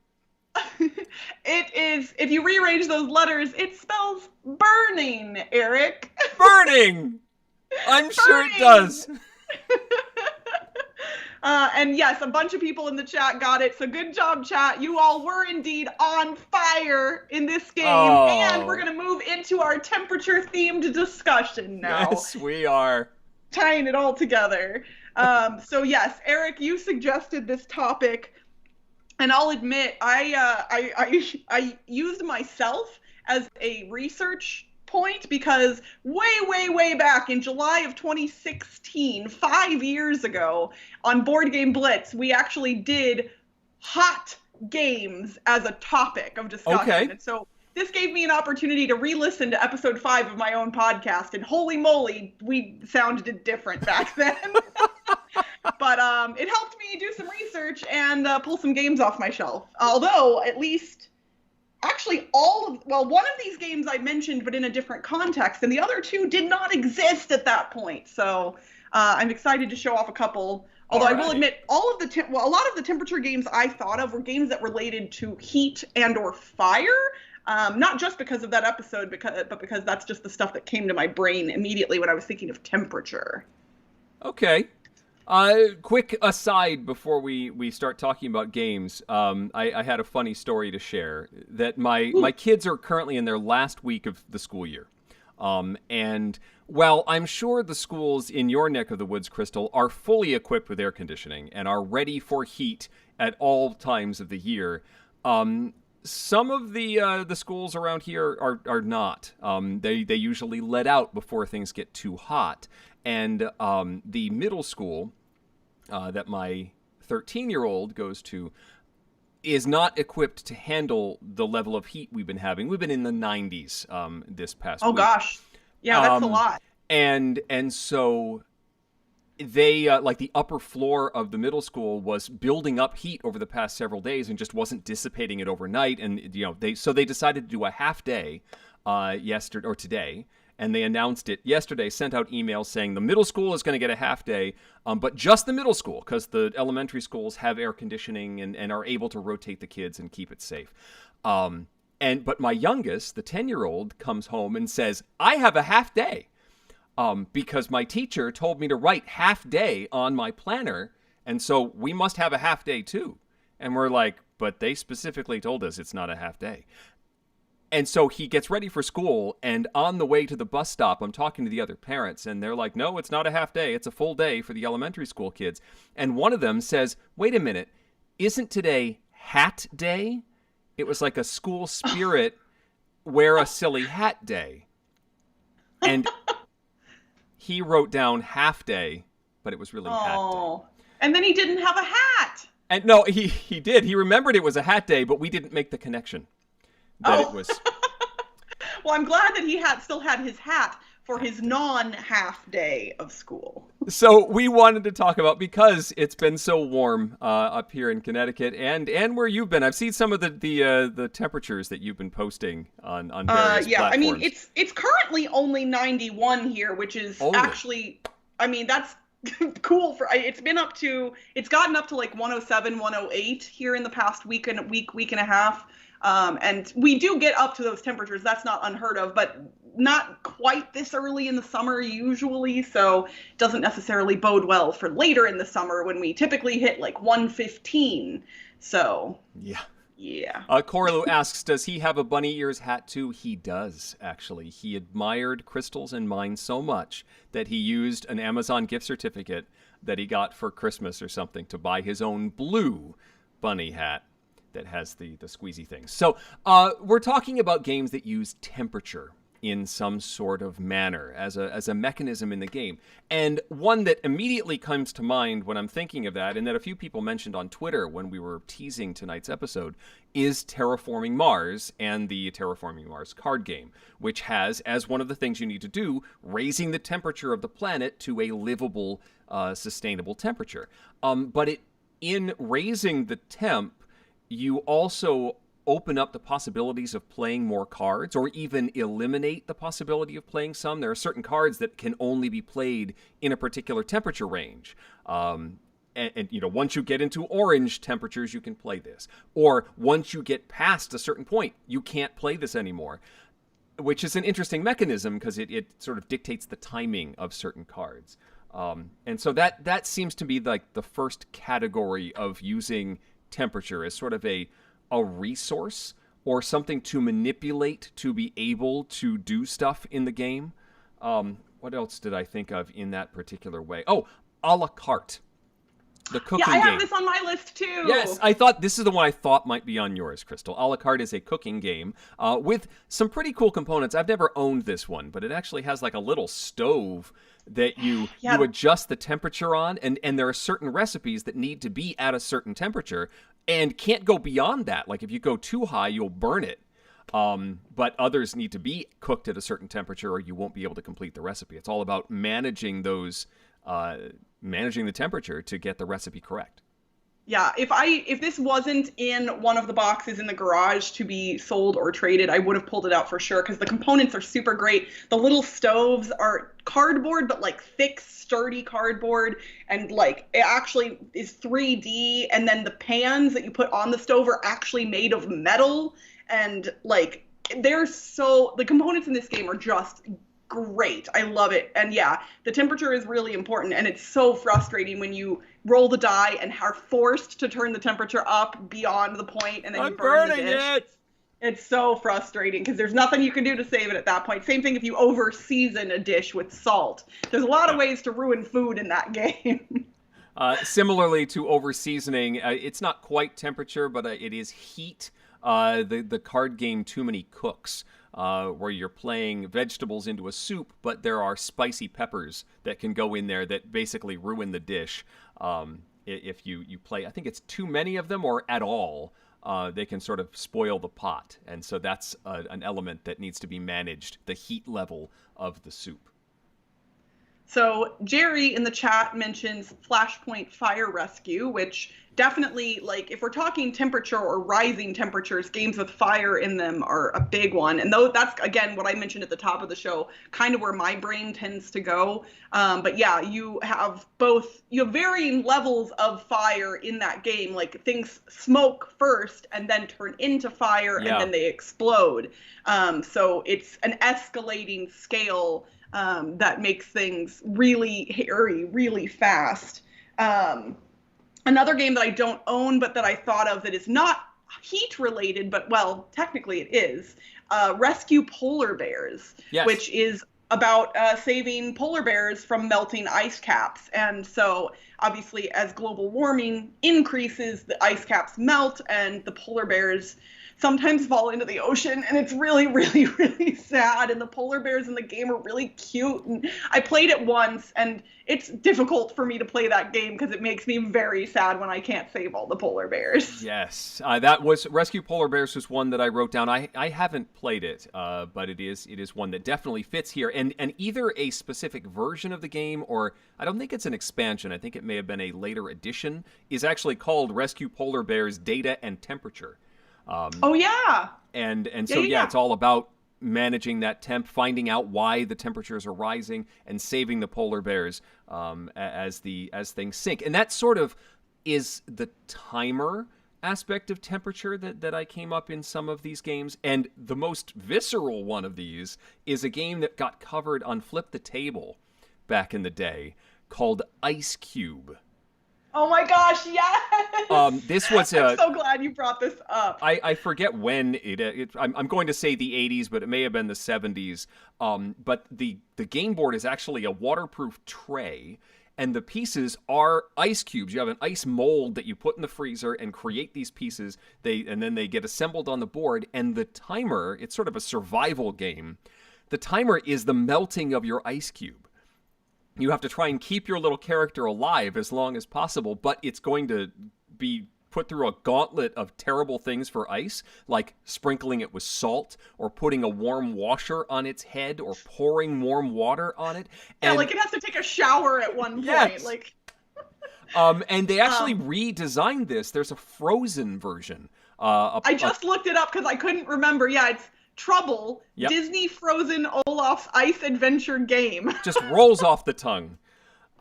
It is, if you rearrange those letters, it spells burning, Eric. Burning! I'm sure it does. And yes, a bunch of people in the chat got it. So good job, chat. You all were indeed on fire in this game. Oh. And we're going to move into our temperature-themed discussion now. Yes, we are. Tying it all together. So yes, Eric, you suggested this topic. And I'll admit, I used myself as a research point because way back in July of 2016, 5 years ago, on Board Game Blitz, we actually did hot games as a topic of discussion. Okay. And so this gave me an opportunity to re-listen to episode 5 of my own podcast, and holy moly, we sounded different back then. But it helped me do some research and pull some games off my shelf. Although, at least, actually one of these games I mentioned, but in a different context, and the other two did not exist at that point. So I'm excited to show off a couple. Although I will admit, a lot of the temperature games I thought of were games that related to heat and or fire. Not just because of that episode, but because that's just the stuff that came to my brain immediately when I was thinking of temperature. Okay. Quick aside before we start talking about games. I had a funny story to share that my kids are currently in their last week of the school year. And while I'm sure the schools in your neck of the woods, Crystal, are fully equipped with air conditioning and are ready for heat at all times of the year, some of the schools around here are not. They usually let out before things get too hot. And the middle school that my 13-year-old goes to is not equipped to handle the level of heat we've been having. We've been in the 90s this past week. Oh, gosh. Yeah, that's a lot. And so they, like the upper floor of the middle school was building up heat over the past several days and just wasn't dissipating it overnight. And, they decided to do a half day yesterday or today. And they announced it yesterday, sent out emails saying the middle school is going to get a half day, but just the middle school, because the elementary schools have air conditioning and are able to rotate the kids and keep it safe. But my youngest, the 10-year-old, comes home and says, I have a half day because my teacher told me to write half day on my planner, and so we must have a half day too. And we're like, but they specifically told us it's not a half day. And so he gets ready for school, and on the way to the bus stop, I'm talking to the other parents, and they're like, no, it's not a half day. It's a full day for the elementary school kids. And one of them says, wait a minute, isn't today hat day? It was like a school spirit, wear a silly hat day. And he wrote down half day, but it was really hat day. And then he didn't have a hat. And no, he did. He remembered it was a hat day, but we didn't make the connection. It was. Well, I'm glad that he still had his hat for his non-half day of school. So we wanted to talk about, because it's been so warm up here in Connecticut and where you've been. I've seen some of the temperatures that you've been posting on various Yeah, I platforms. mean, it's currently only 91 here, which is Only. actually, I mean, that's cool for, it's gotten up to like 107, 108 here in the past week and a half. And we do get up to those temperatures. That's not unheard of, but not quite this early in the summer usually. So it doesn't necessarily bode well for later in the summer when we typically hit like 115. So yeah. Yeah. Corlu asks, does he have a bunny ears hat too? He does, actually. He admired crystals and mines so much that he used an Amazon gift certificate that he got for Christmas or something to buy his own blue bunny hat that has the squeezy things. So we're talking about games that use temperature in some sort of manner as a mechanism in the game. And one that immediately comes to mind when I'm thinking of that, and that a few people mentioned on Twitter when we were teasing tonight's episode, is Terraforming Mars and the Terraforming Mars card game, which has, as one of the things you need to do, raising the temperature of the planet to a livable, sustainable temperature. But in raising the temp, you also open up the possibilities of playing more cards, or even eliminate the possibility of playing some. There are certain cards that can only be played in a particular temperature range. And you know, once you get into orange temperatures, you can play this. Or once you get past a certain point, you can't play this anymore, which is an interesting mechanism because it sort of dictates the timing of certain cards. And so that seems to be like the first category of using temperature as sort of a resource or something to manipulate to be able to do stuff in the game. What else did I think of in that particular way? Oh, a la carte. The cooking game. Yeah, I have this on my list too. Yes, I thought this is the one I thought might be on yours, Crystal. A la carte is a cooking game with some pretty cool components. I've never owned this one, but it actually has like a little stove that you adjust the temperature on, and there are certain recipes that need to be at a certain temperature and can't go beyond that. Like if you go too high, you'll burn it. But others need to be cooked at a certain temperature or you won't be able to complete the recipe. It's all about managing those, managing the temperature to get the recipe correct. Yeah, if this wasn't in one of the boxes in the garage to be sold or traded, I would have pulled it out for sure because the components are super great. The little stoves are cardboard, but like thick, sturdy cardboard, and like it actually is 3D. And then the pans that you put on the stove are actually made of metal, and like the components in this game are just great. I love it. And yeah, the temperature is really important, and it's so frustrating when you roll the die and are forced to turn the temperature up beyond the point and then you burn the dish. It's so frustrating because there's nothing you can do to save it at that point. Same thing if you over season a dish with salt. There's a lot of ways to ruin food in that game. Similarly to over seasoning, it's not quite temperature, but it is heat. The card game Too Many Cooks, where you're playing vegetables into a soup, but there are spicy peppers that can go in there that basically ruin the dish. If you play, I think it's too many of them or at all, they can sort of spoil the pot. And so that's an element that needs to be managed, the heat level of the soup. So Jerry in the chat mentions Flashpoint Fire Rescue, which definitely, like, if we're talking temperature or rising temperatures, games with fire in them are a big one. And though that's, again, what I mentioned at the top of the show, kind of where my brain tends to go. But yeah, you have varying levels of fire in that game. Like things smoke first and then turn into fire and then they explode. So it's an escalating scale that makes things really hairy, really fast. Another game that I don't own, but that I thought of that is not heat related, but well, technically it is, Rescue Polar Bears, which is about saving polar bears from melting ice caps. And so obviously as global warming increases, the ice caps melt and the polar bears sometimes fall into the ocean, and it's really, really, really sad. And the polar bears in the game are really cute. And I played it once, and it's difficult for me to play that game because it makes me very sad when I can't save all the polar bears. Yes, that was Rescue Polar Bears was one that I wrote down. I haven't played it, but it is one that definitely fits here. And either a specific version of the game, or I don't think it's an expansion. I think it may have been a later edition. Is actually called Rescue Polar Bears Data and Temperature. Oh yeah. And so it's all about managing that temp, finding out why the temperatures are rising, and saving the polar bears as things sink. And that sort of is the timer aspect of temperature that I came up in some of these games. And the most visceral one of these is a game that got covered on Flip the Table back in the day called Ice Cube. Oh my gosh, yes! This was I'm so glad you brought this up. I forget when I'm going to say the 80s, but it may have been the 70s. But the game board is actually a waterproof tray, and the pieces are ice cubes. You have an ice mold that you put in the freezer and create these pieces. And then they get assembled on the board, and the timer, it's sort of a survival game. The timer is the melting of your ice cube. You have to try and keep your little character alive as long as possible, but it's going to be put through a gauntlet of terrible things for ice, like sprinkling it with salt, or putting a warm washer on its head, or pouring warm water on it. And, like it has to take a shower at one point. Yes. Like, and they actually redesigned this. There's a frozen version. I just looked it up because I couldn't remember. Yeah, it's Trouble, Yep. Disney Frozen Olaf's Ice Adventure game. Just rolls off the tongue.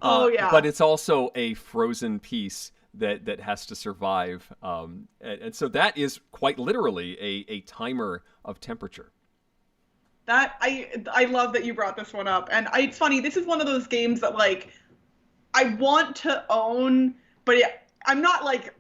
Oh, yeah. But it's also a frozen piece that has to survive. And so that is quite literally a timer of temperature. That I love that you brought this one up. And it's funny, this is one of those games that, like, I want to own, but I'm not, like,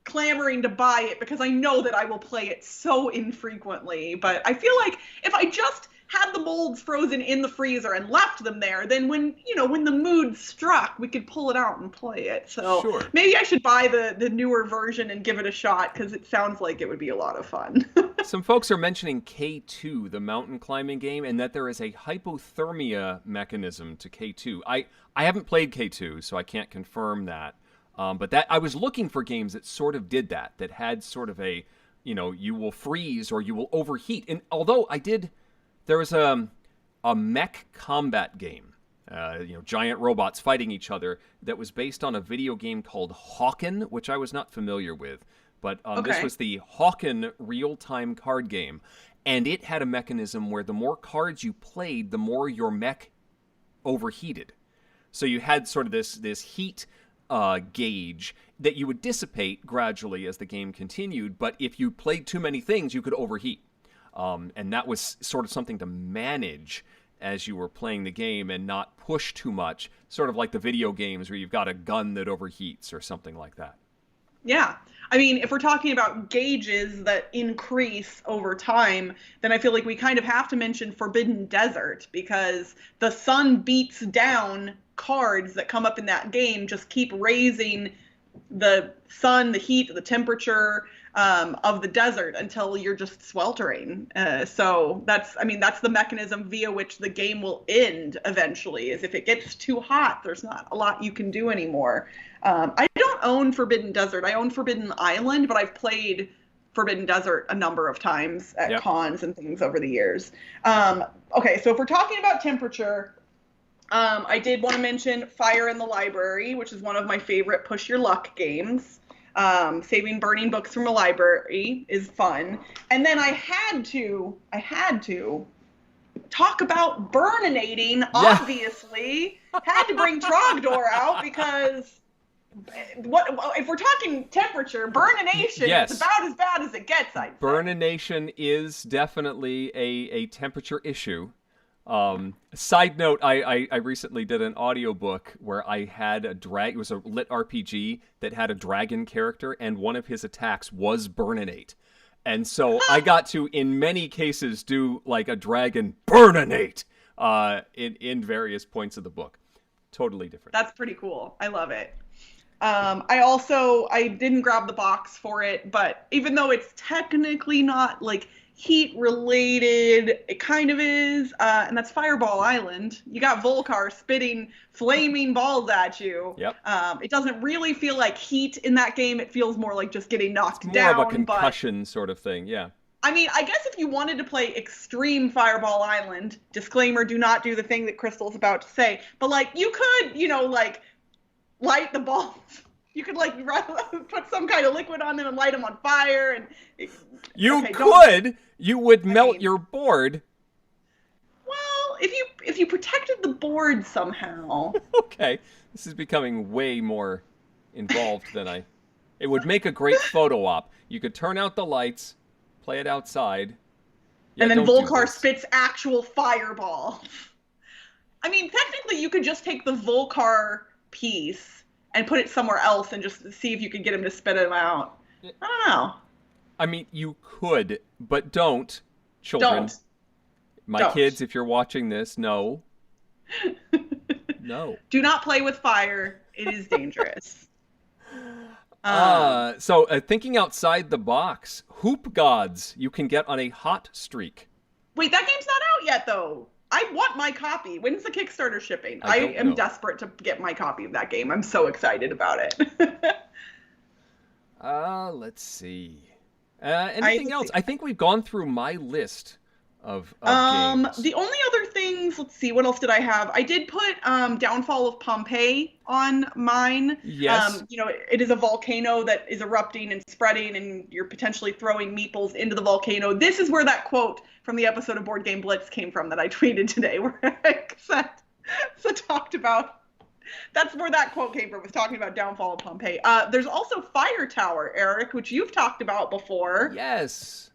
clamoring to buy it because I know that I will play it so infrequently. But I feel like if I just had the molds frozen in the freezer and left them there, then when the mood struck, we could pull it out and play it. So Sure. Maybe I should buy the newer version and give it a shot because it sounds like it would be a lot of fun. Some folks are mentioning K2, the mountain climbing game, and that there is a hypothermia mechanism to K2. I haven't played K2, so I can't confirm that. But that I was looking for games that sort of did that had sort of a, you will freeze or you will overheat. And although there was a mech combat game, giant robots fighting each other that was based on a video game called Hawken, which I was not familiar with. But This was the Hawken real-time card game. And it had a mechanism where the more cards you played, the more your mech overheated. So you had sort of this heat gauge that you would dissipate gradually as the game continued, but if you played too many things, you could overheat. And that was sort of something to manage as you were playing the game and not push too much, sort of like the video games where you've got a gun that overheats or something like that. Yeah. I mean, if we're talking about gauges that increase over time, then I feel like we kind of have to mention Forbidden Desert, because the sun beats down cards that come up in that game, just keep raising the sun, the heat, the temperature of the desert until you're just sweltering. So that's the mechanism via which the game will end eventually, is if it gets too hot, there's not a lot you can do anymore. I don't own Forbidden Desert. I own Forbidden Island, but I've played Forbidden Desert a number of times at cons and things over the years. Okay, so if we're talking about temperature, I did want to mention Fire in the Library, which is one of my favorite push your luck games. Saving burning books from a library is fun. And then I had to talk about burninating, obviously. Had to bring Trogdor out because if we're talking temperature, burnination is about as bad as it gets, I'd say. Burnination is definitely a temperature issue. Side note, I recently did an audiobook where I had it was a lit RPG that had a dragon character, and one of his attacks was burninate. And so I got to, in many cases, do like a dragon burninate in various points of the book. Totally different. That's pretty cool. I love it. I didn't grab the box for it, but even though it's technically not like heat related, it kind of is, and that's Fireball Island. You got Volcar spitting flaming balls at you. Yep. It doesn't really feel like heat in that game. It feels more like just getting knocked More down. of a concussion sort of thing, yeah. I mean, I guess if you wanted to play extreme Fireball Island, disclaimer, do not do the thing that Crystal's about to say, but like you could, like light the balls. You could like put some kind of liquid on them and light them on fire, and you would melt your board. Well, if you protected the board somehow. Okay, this is becoming way more involved than It would make a great photo op. You could turn out the lights, play it outside, and then Volcar spits actual fireballs. I mean, technically, you could just take the Volcar piece and put it somewhere else and just see if you could get him to spit it out. I don't know. I mean, you could, but don't, children. Don't. Kids, if you're watching this, no. No. Do not play with fire. It is dangerous. So thinking outside the box, Hoop Gods you can get on a hot streak. Wait, that game's not out yet, though. I want my copy. When's the Kickstarter shipping? I am desperate to get my copy of that game. I'm so excited about it. Let's see. Anything else? I think we've gone through my list of games. The only other things, let's see, what else did I have? I did put Downfall of Pompeii on mine. Yes. It is a volcano that is erupting and spreading, and you're potentially throwing meeples into the volcano. This is where that quote from the episode of Board Game Blitz came from that I tweeted today, where I talked about. That's where that quote came from, was talking about Downfall of Pompeii. There's also Fire Tower, Eric, which you've talked about before. Yes.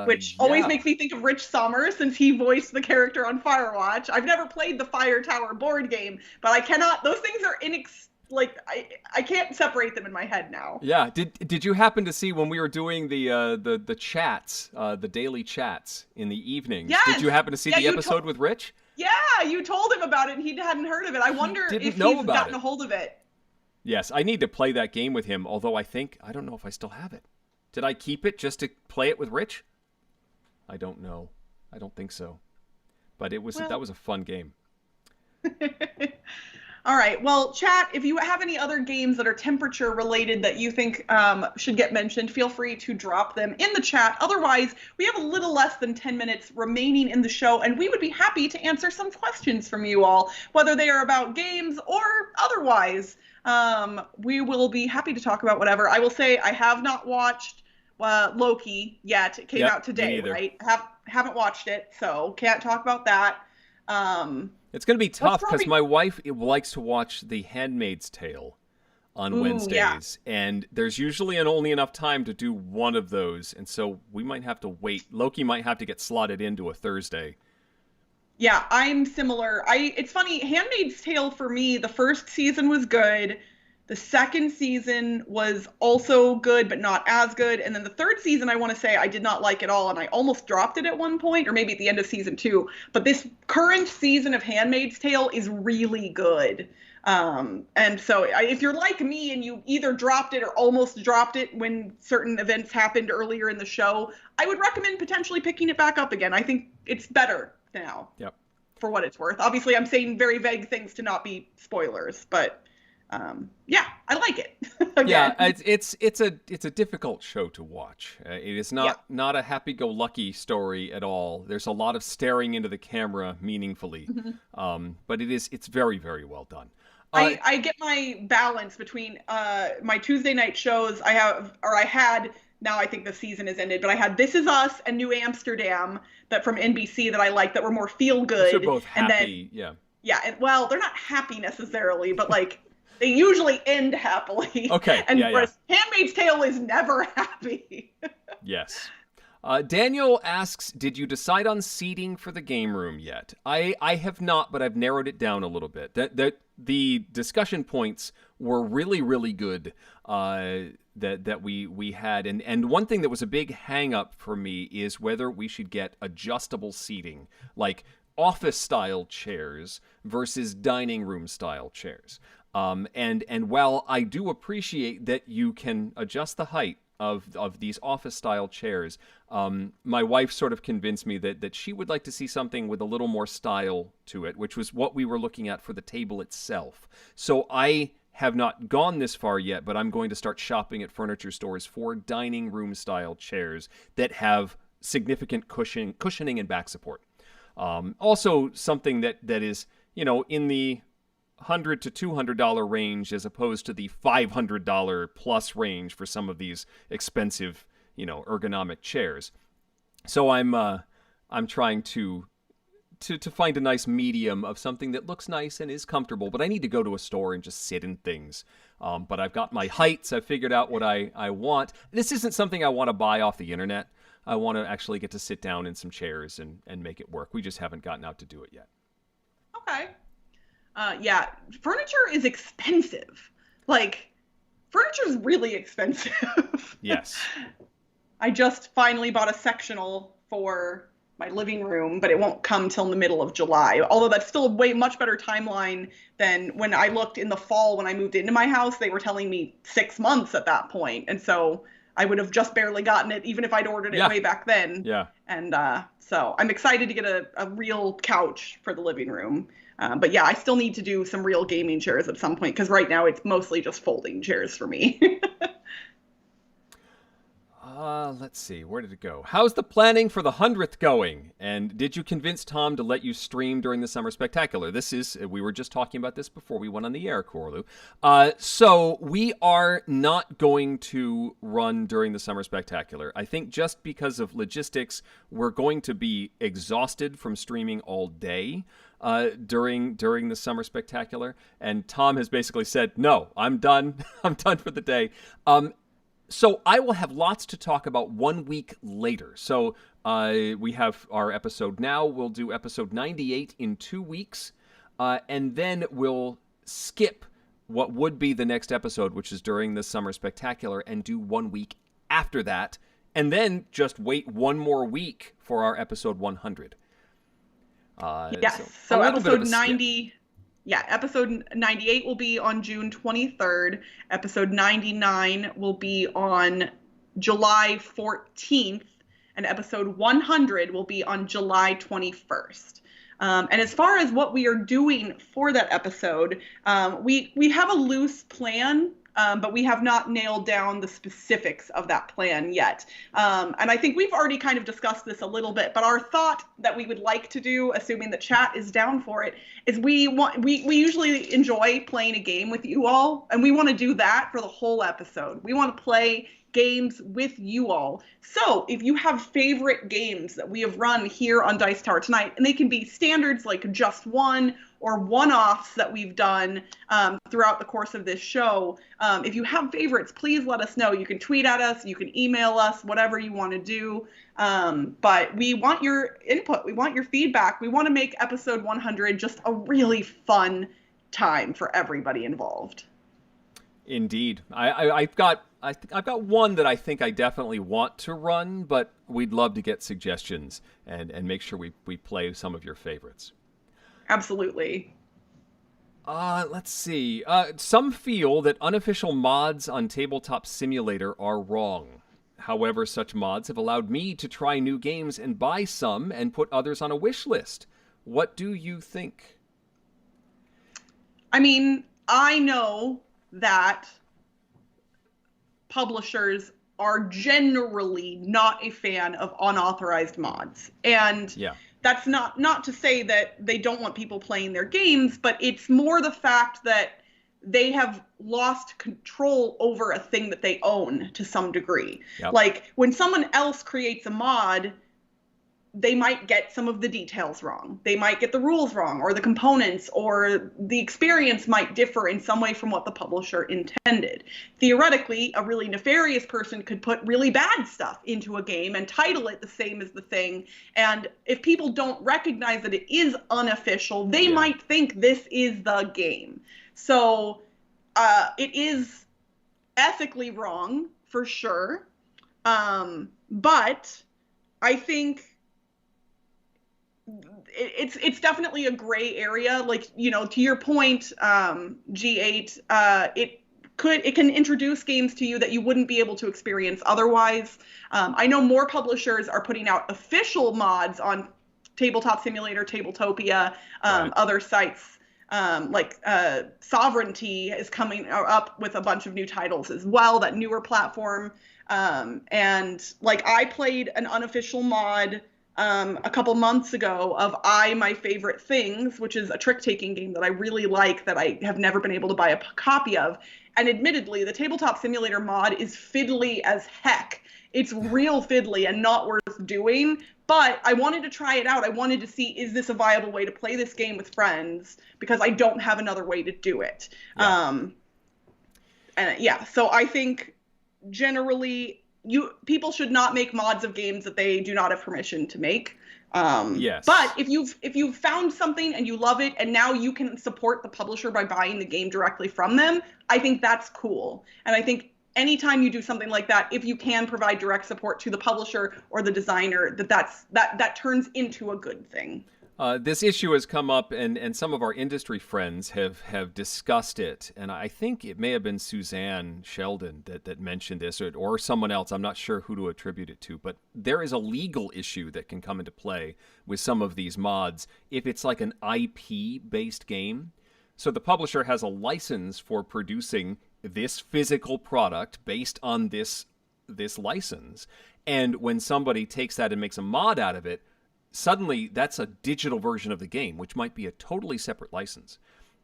Which always makes me think of Rich Sommer, since he voiced the character on Firewatch. I've never played the Fire Tower board game, but I cannot. Those things are I can't separate them in my head now. Yeah. Did you happen to see when we were doing the chats, the daily chats in the evenings? Yes. Did you happen to see the episode with Rich? Yeah, you told him about it, and he hadn't heard of it. I wonder if he's gotten a hold of it. Yes, I need to play that game with him. Although I don't know if I still have it. Did I keep it just to play it with Rich? I don't know. I don't think so. But that was a fun game. All right. Well, chat, if you have any other games that are temperature related that you think should get mentioned, feel free to drop them in the chat. Otherwise, we have a little less than 10 minutes remaining in the show, and we would be happy to answer some questions from you all, whether they are about games or otherwise. We will be happy to talk about whatever. I will say I have not watched Loki yet. It came out today, right? Haven't watched it, so can't talk about that. It's going to be tough because my wife likes to watch The Handmaid's Tale on Wednesdays, and there's usually only enough time to do one of those, and so we might have to wait. Loki might have to get slotted into a Thursday. Yeah, I'm similar. It's funny, Handmaid's Tale for me, the first season was good. The second season was also good, but not as good. And then the third season, I want to say I did not like at all. And I almost dropped it at one point, or maybe at the end of season 2. But this current season of Handmaid's Tale is really good. And so if you're like me and you either dropped it or almost dropped it when certain events happened earlier in the show, I would recommend potentially picking it back up again. I think it's better now. Yep. For what it's worth. Obviously, I'm saying very vague things to not be spoilers, but I like it. Yeah, it's a difficult show to watch. It is not a happy-go-lucky story at all. There's a lot of staring into the camera meaningfully, but it's very, very well done. I get my balance between my Tuesday night shows. I had. Now I think the season has ended, but I had This Is Us and New Amsterdam that from NBC that I liked that were more feel good. They're both happy, yeah. Yeah, and well, they're not happy necessarily, but like. They usually end happily. Okay. And whereas Handmaid's Tale is never happy. Yes. Daniel asks, did you decide on seating for the game room yet? I have not, but I've narrowed it down a little bit. The discussion points were really, really good that we had. And one thing that was a big hang-up for me is whether we should get adjustable seating, like office-style chairs versus dining room-style chairs. And while I do appreciate that you can adjust the height of these office style chairs, my wife sort of convinced me that she would like to see something with a little more style to it, which was what we were looking at for the table itself. So I have not gone this far yet, but I'm going to start shopping at furniture stores for dining room style chairs that have significant cushioning and back support. Also something that is, in the $100 to $200 range, as opposed to the $500 plus range for some of these expensive, ergonomic chairs. So I'm trying to find a nice medium of something that looks nice and is comfortable, but I need to go to a store and just sit in things. But I've got my heights. I've figured out what I want. This isn't something I want to buy off the internet. I want to actually get to sit down in some chairs and make it work. We just haven't gotten out to do it yet. Okay. Yeah, furniture is expensive. Like, furniture's really expensive. Yes. I just finally bought a sectional for my living room, but it won't come till the middle of July. Although that's still a way much better timeline than when I looked in the fall when I moved into my house. They were telling me 6 months at that point. And so I would have just barely gotten it, even if I'd ordered it way back then. Yeah. And so I'm excited to get a real couch for the living room. But yeah, I still need to do some real gaming chairs at some point, because right now it's mostly just folding chairs for me. Let's see. Where did it go? How's the planning for the 100th going? And did you convince Tom to let you stream during the Summer Spectacular? We were just talking about this before we went on the air, Corlu. So we are not going to run during the Summer Spectacular. I think just because of logistics, we're going to be exhausted from streaming all day during the Summer Spectacular. And Tom has basically said, no, I'm done. I'm done for the day. So I will have lots to talk about 1 week later. So we have our episode now. We'll do episode 98 in 2 weeks. And then we'll skip what would be the next episode, which is during the Summer Spectacular, and do 1 week after that. And then just wait 1 more week for our episode 100. Yes. So episode 90... Yeah, episode 98 will be on June 23rd. Episode 99 will be on July 14th. And episode 100 will be on July 21st. And as far as what we are doing for that episode, we have a loose plan, but we have not nailed down the specifics of that plan yet. And I think we've already kind of discussed this a little bit, but our thought that we would like to do, assuming the chat is down for it, is we usually enjoy playing a game with you all, and we want to do that for the whole episode. We want to play games with you all. So if you have favorite games that we have run here on Dice Tower Tonight, and they can be standards like Just One or one-offs that we've done throughout the course of this show, if you have favorites, please let us know. You can tweet at us, you can email us, whatever you want to do. But we want your input. We want your feedback. We want to make episode 100 just a really fun time for everybody involved. Indeed. I've got one that I think I definitely want to run, but we'd love to get suggestions and make sure we play some of your favorites. Absolutely. Let's see. Some feel that unofficial mods on Tabletop Simulator are wrong. However, such mods have allowed me to try new games and buy some and put others on a wish list. What do you think? I mean, I know that publishers are generally not a fan of unauthorized mods. And that's not to say that they don't want people playing their games, but it's more the fact that they have lost control over a thing that they own to some degree. Yep. Like when someone else creates a mod, they might get some of the details wrong. They might get the rules wrong, or the components, or the experience might differ in some way from what the publisher intended. Theoretically, a really nefarious person could put really bad stuff into a game and title it the same as the thing. And if people don't recognize that it is unofficial, they might think this is the game. So it is ethically wrong, for sure. But I think it's definitely a gray area. Like, to your point, G8, it can introduce games to you that you wouldn't be able to experience otherwise. I know more publishers are putting out official mods on Tabletop Simulator, Tabletopia, Right. other sites. Like Sovereignty is coming up with a bunch of new titles as well, that newer platform. And like I played an unofficial mod a couple months ago of My Favorite Things, which is a trick-taking game that I really like that I have never been able to buy a copy of. And admittedly, the Tabletop Simulator mod is fiddly as heck. It's real fiddly and not worth doing, but I wanted to try it out. I wanted to see, is this a viable way to play this game with friends? Because I don't have another way to do it. Yeah. So I think generally people should not make mods of games that they do not have permission to make. Yes. But if you've found something and you love it and now you can support the publisher by buying the game directly from them, I think that's cool. And I think anytime you do something like that, if you can provide direct support to the publisher or the designer, that turns into a good thing. This issue has come up, and some of our industry friends have discussed it, and I think it may have been Suzanne Sheldon that mentioned this, or someone else. I'm not sure who to attribute it to, but there is a legal issue that can come into play with some of these mods if it's like an IP-based game. So the publisher has a license for producing this physical product based on this license, and when somebody takes that and makes a mod out of it, suddenly that's a digital version of the game, which might be a totally separate license.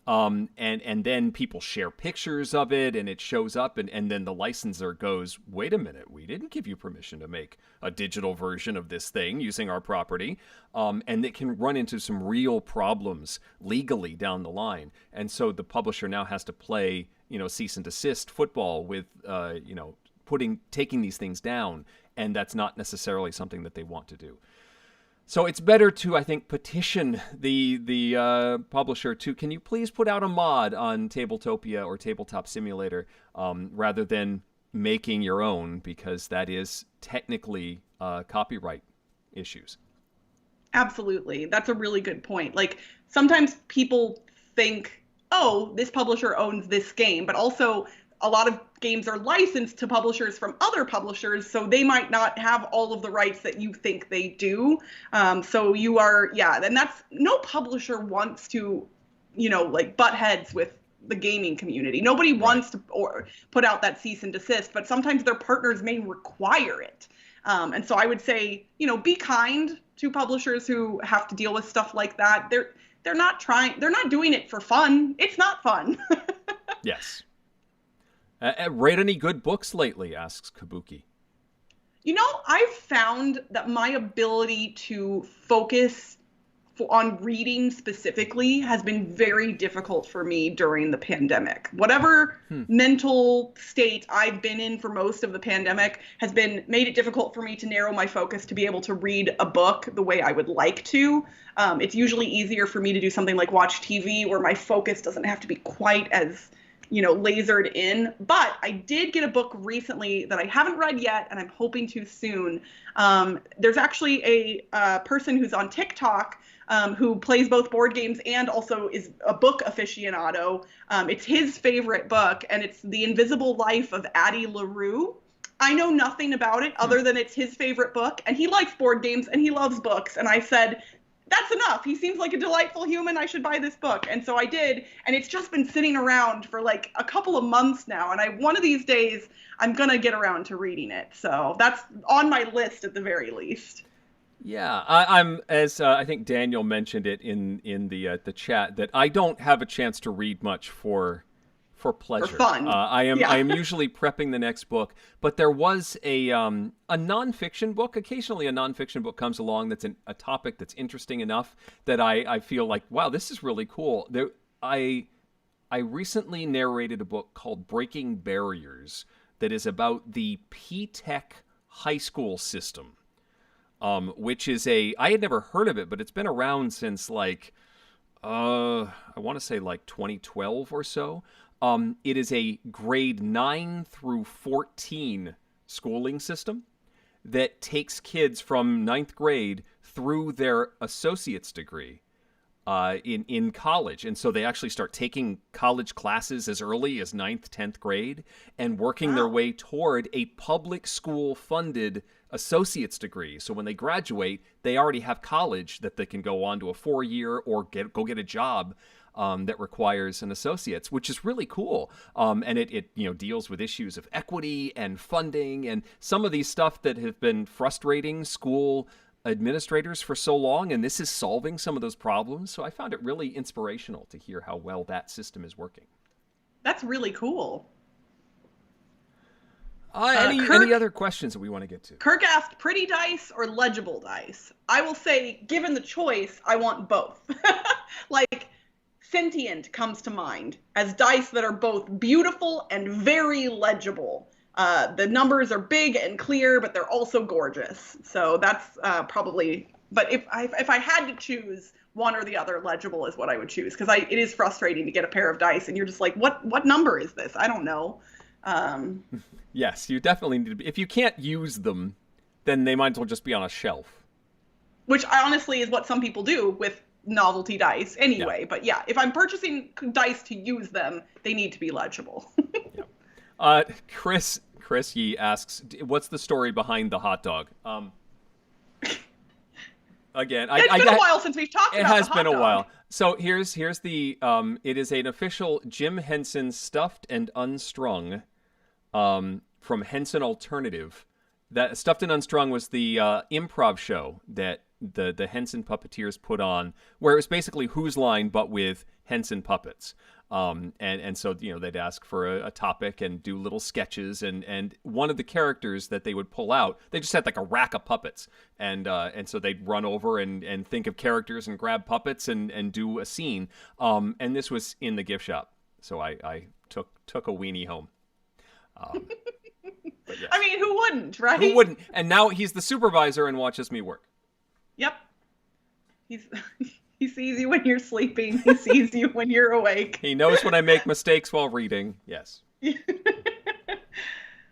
And then people share pictures of it, and it shows up, and then the licensor goes, wait a minute, we didn't give you permission to make a digital version of this thing using our property. And it can run into some real problems legally down the line. And so the publisher now has to play, cease and desist football with, taking these things down, and that's not necessarily something that they want to do. So it's better to, I think, petition the publisher to, can you please put out a mod on Tabletopia or Tabletop Simulator, rather than making your own, because that is technically copyright issues. Absolutely. That's a really good point. Like, sometimes people think, oh, this publisher owns this game, but also a lot of games are licensed to publishers from other publishers, so they might not have all of the rights that you think they do. So you are, and that's, no publisher wants to, butt heads with the gaming community. Nobody wants to put out that cease and desist, but sometimes their partners may require it. And so I would say, be kind to publishers who have to deal with stuff like that. They're not doing it for fun. It's not fun. Yes. Read any good books lately, asks Kabuki. I've found that my ability to focus on reading specifically has been very difficult for me during the pandemic. Whatever mental state I've been in for most of the pandemic has made it difficult for me to narrow my focus to be able to read a book the way I would like to. It's usually easier for me to do something like watch TV, where my focus doesn't have to be quite as lasered in. But I did get a book recently that I haven't read yet, and I'm hoping to soon. There's actually a person who's on TikTok who plays both board games and also is a book aficionado. It's his favorite book, and it's The Invisible Life of Addie LaRue. I know nothing about it other than it's his favorite book, and he likes board games and he loves books. And I said, that's enough. He seems like a delightful human. I should buy this book. And so I did. And it's just been sitting around for like a couple of months now. And one of these days, I'm going to get around to reading it. So that's on my list at the very least. Yeah, I'm as I think Daniel mentioned it in the chat, that I don't have a chance to read much for pleasure. For fun. I am usually prepping the next book, but there was a nonfiction book. Occasionally, a nonfiction book comes along that's a topic that's interesting enough that I feel like, wow, this is really cool. I recently narrated a book called Breaking Barriers that is about the P-Tech high school system, which is I had never heard of it, but it's been around since I want to say 2012 or so. It is a grade 9 through 14 schooling system that takes kids from 9th grade through their associate's degree in college. And so they actually start taking college classes as early as 9th, 10th grade and working their way toward a public school funded associate's degree. So when they graduate, they already have college that they can go on to a 4-year or go get a job that requires an associate's, which is really cool. And it deals with issues of equity and funding and some of these stuff that have been frustrating school administrators for so long, and this is solving some of those problems. So I found it really inspirational to hear how well that system is working. That's really cool. Any other questions that we want to get to? Kirk asked, pretty dice or legible dice? I will say, given the choice, I want both. Like, sentient comes to mind as dice that are both beautiful and very legible. The numbers are big and clear, but they're also gorgeous. So that's probably. But if I had to choose one or the other, legible is what I would choose, because it is frustrating to get a pair of dice and you're just like, what number is this? I don't know. Yes, you definitely need to be. If you can't use them, then they might as well just be on a shelf. Which honestly is what some people do with novelty dice anyway. Yeah. But yeah, if I'm purchasing dice to use them, they need to be legible. Yeah. Chris Yee asks, what's the story behind the hot dog? Again, it's been a while since we've talked about the hot dog. It has been a while. So here's the, it is an official Jim Henson Stuffed and Unstrung from Henson Alternative. That Stuffed and Unstrung was the improv show that the Henson puppeteers put on, where it was basically Whose Line, but with Henson puppets. And so, they'd ask for a topic and do little sketches. And one of the characters that they would pull out, they just had like a rack of puppets. And so they'd run over and think of characters and grab puppets and do a scene. And this was in the gift shop. So I took a weenie home. But yes. I mean, who wouldn't, right? Who wouldn't? And now he's the supervisor and watches me work. Yep. He sees you when you're sleeping. He sees you when you're awake. He knows when I make mistakes while reading. Yes.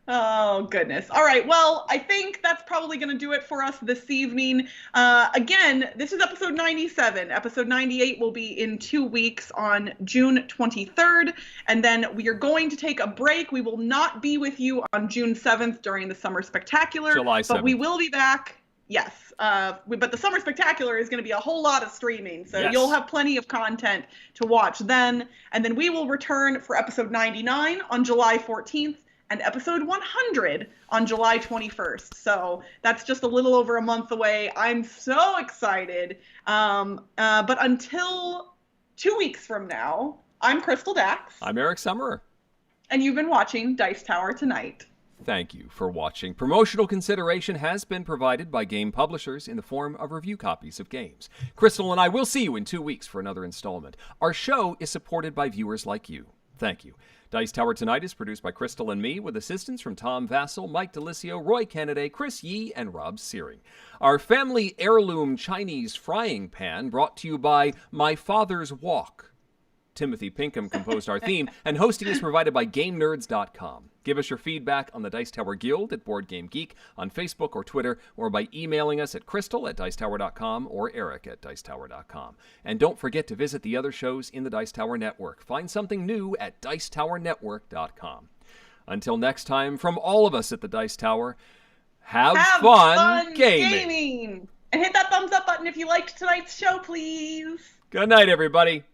Oh, goodness. All right. Well, I think that's probably going to do it for us this evening. Again, this is episode 97. Episode 98 will be in 2 weeks on June 23rd. And then we are going to take a break. We will not be with you on June 7th during the Summer Spectacular. July 7th. But we will be back. Yes. But the Summer Spectacular is going to be a whole lot of streaming. So yes. You'll have plenty of content to watch then. And then we will return for episode 99 on July 14th. And episode 100 on July 21st. So that's just a little over a month away. I'm so excited. But until 2 weeks from now, I'm Crystal Dax. I'm Eric Summerer. And you've been watching Dice Tower Tonight. Thank you for watching. Promotional consideration has been provided by game publishers in the form of review copies of games. Crystal and I will see you in 2 weeks for another installment. Our show is supported by viewers like you. Thank you. Dice Tower Tonight is produced by Crystal and me with assistance from Tom Vassell, Mike DeLisio, Roy Kennedy, Chris Yee, and Rob Searing. Our family heirloom Chinese frying pan brought to you by My Father's Walk. Timothy Pinkham composed our theme, and hosting is provided by GameNerds.com. Give us your feedback on the Dice Tower Guild at Board Game Geek on Facebook or Twitter, or by emailing us at crystal@dicetower.com or eric@dicetower.com. And don't forget to visit the other shows in the Dice Tower Network. Find something new at dicetowernetwork.com. Until next time, from all of us at the Dice Tower, have fun gaming! And hit that thumbs up button if you liked tonight's show, please! Good night, everybody!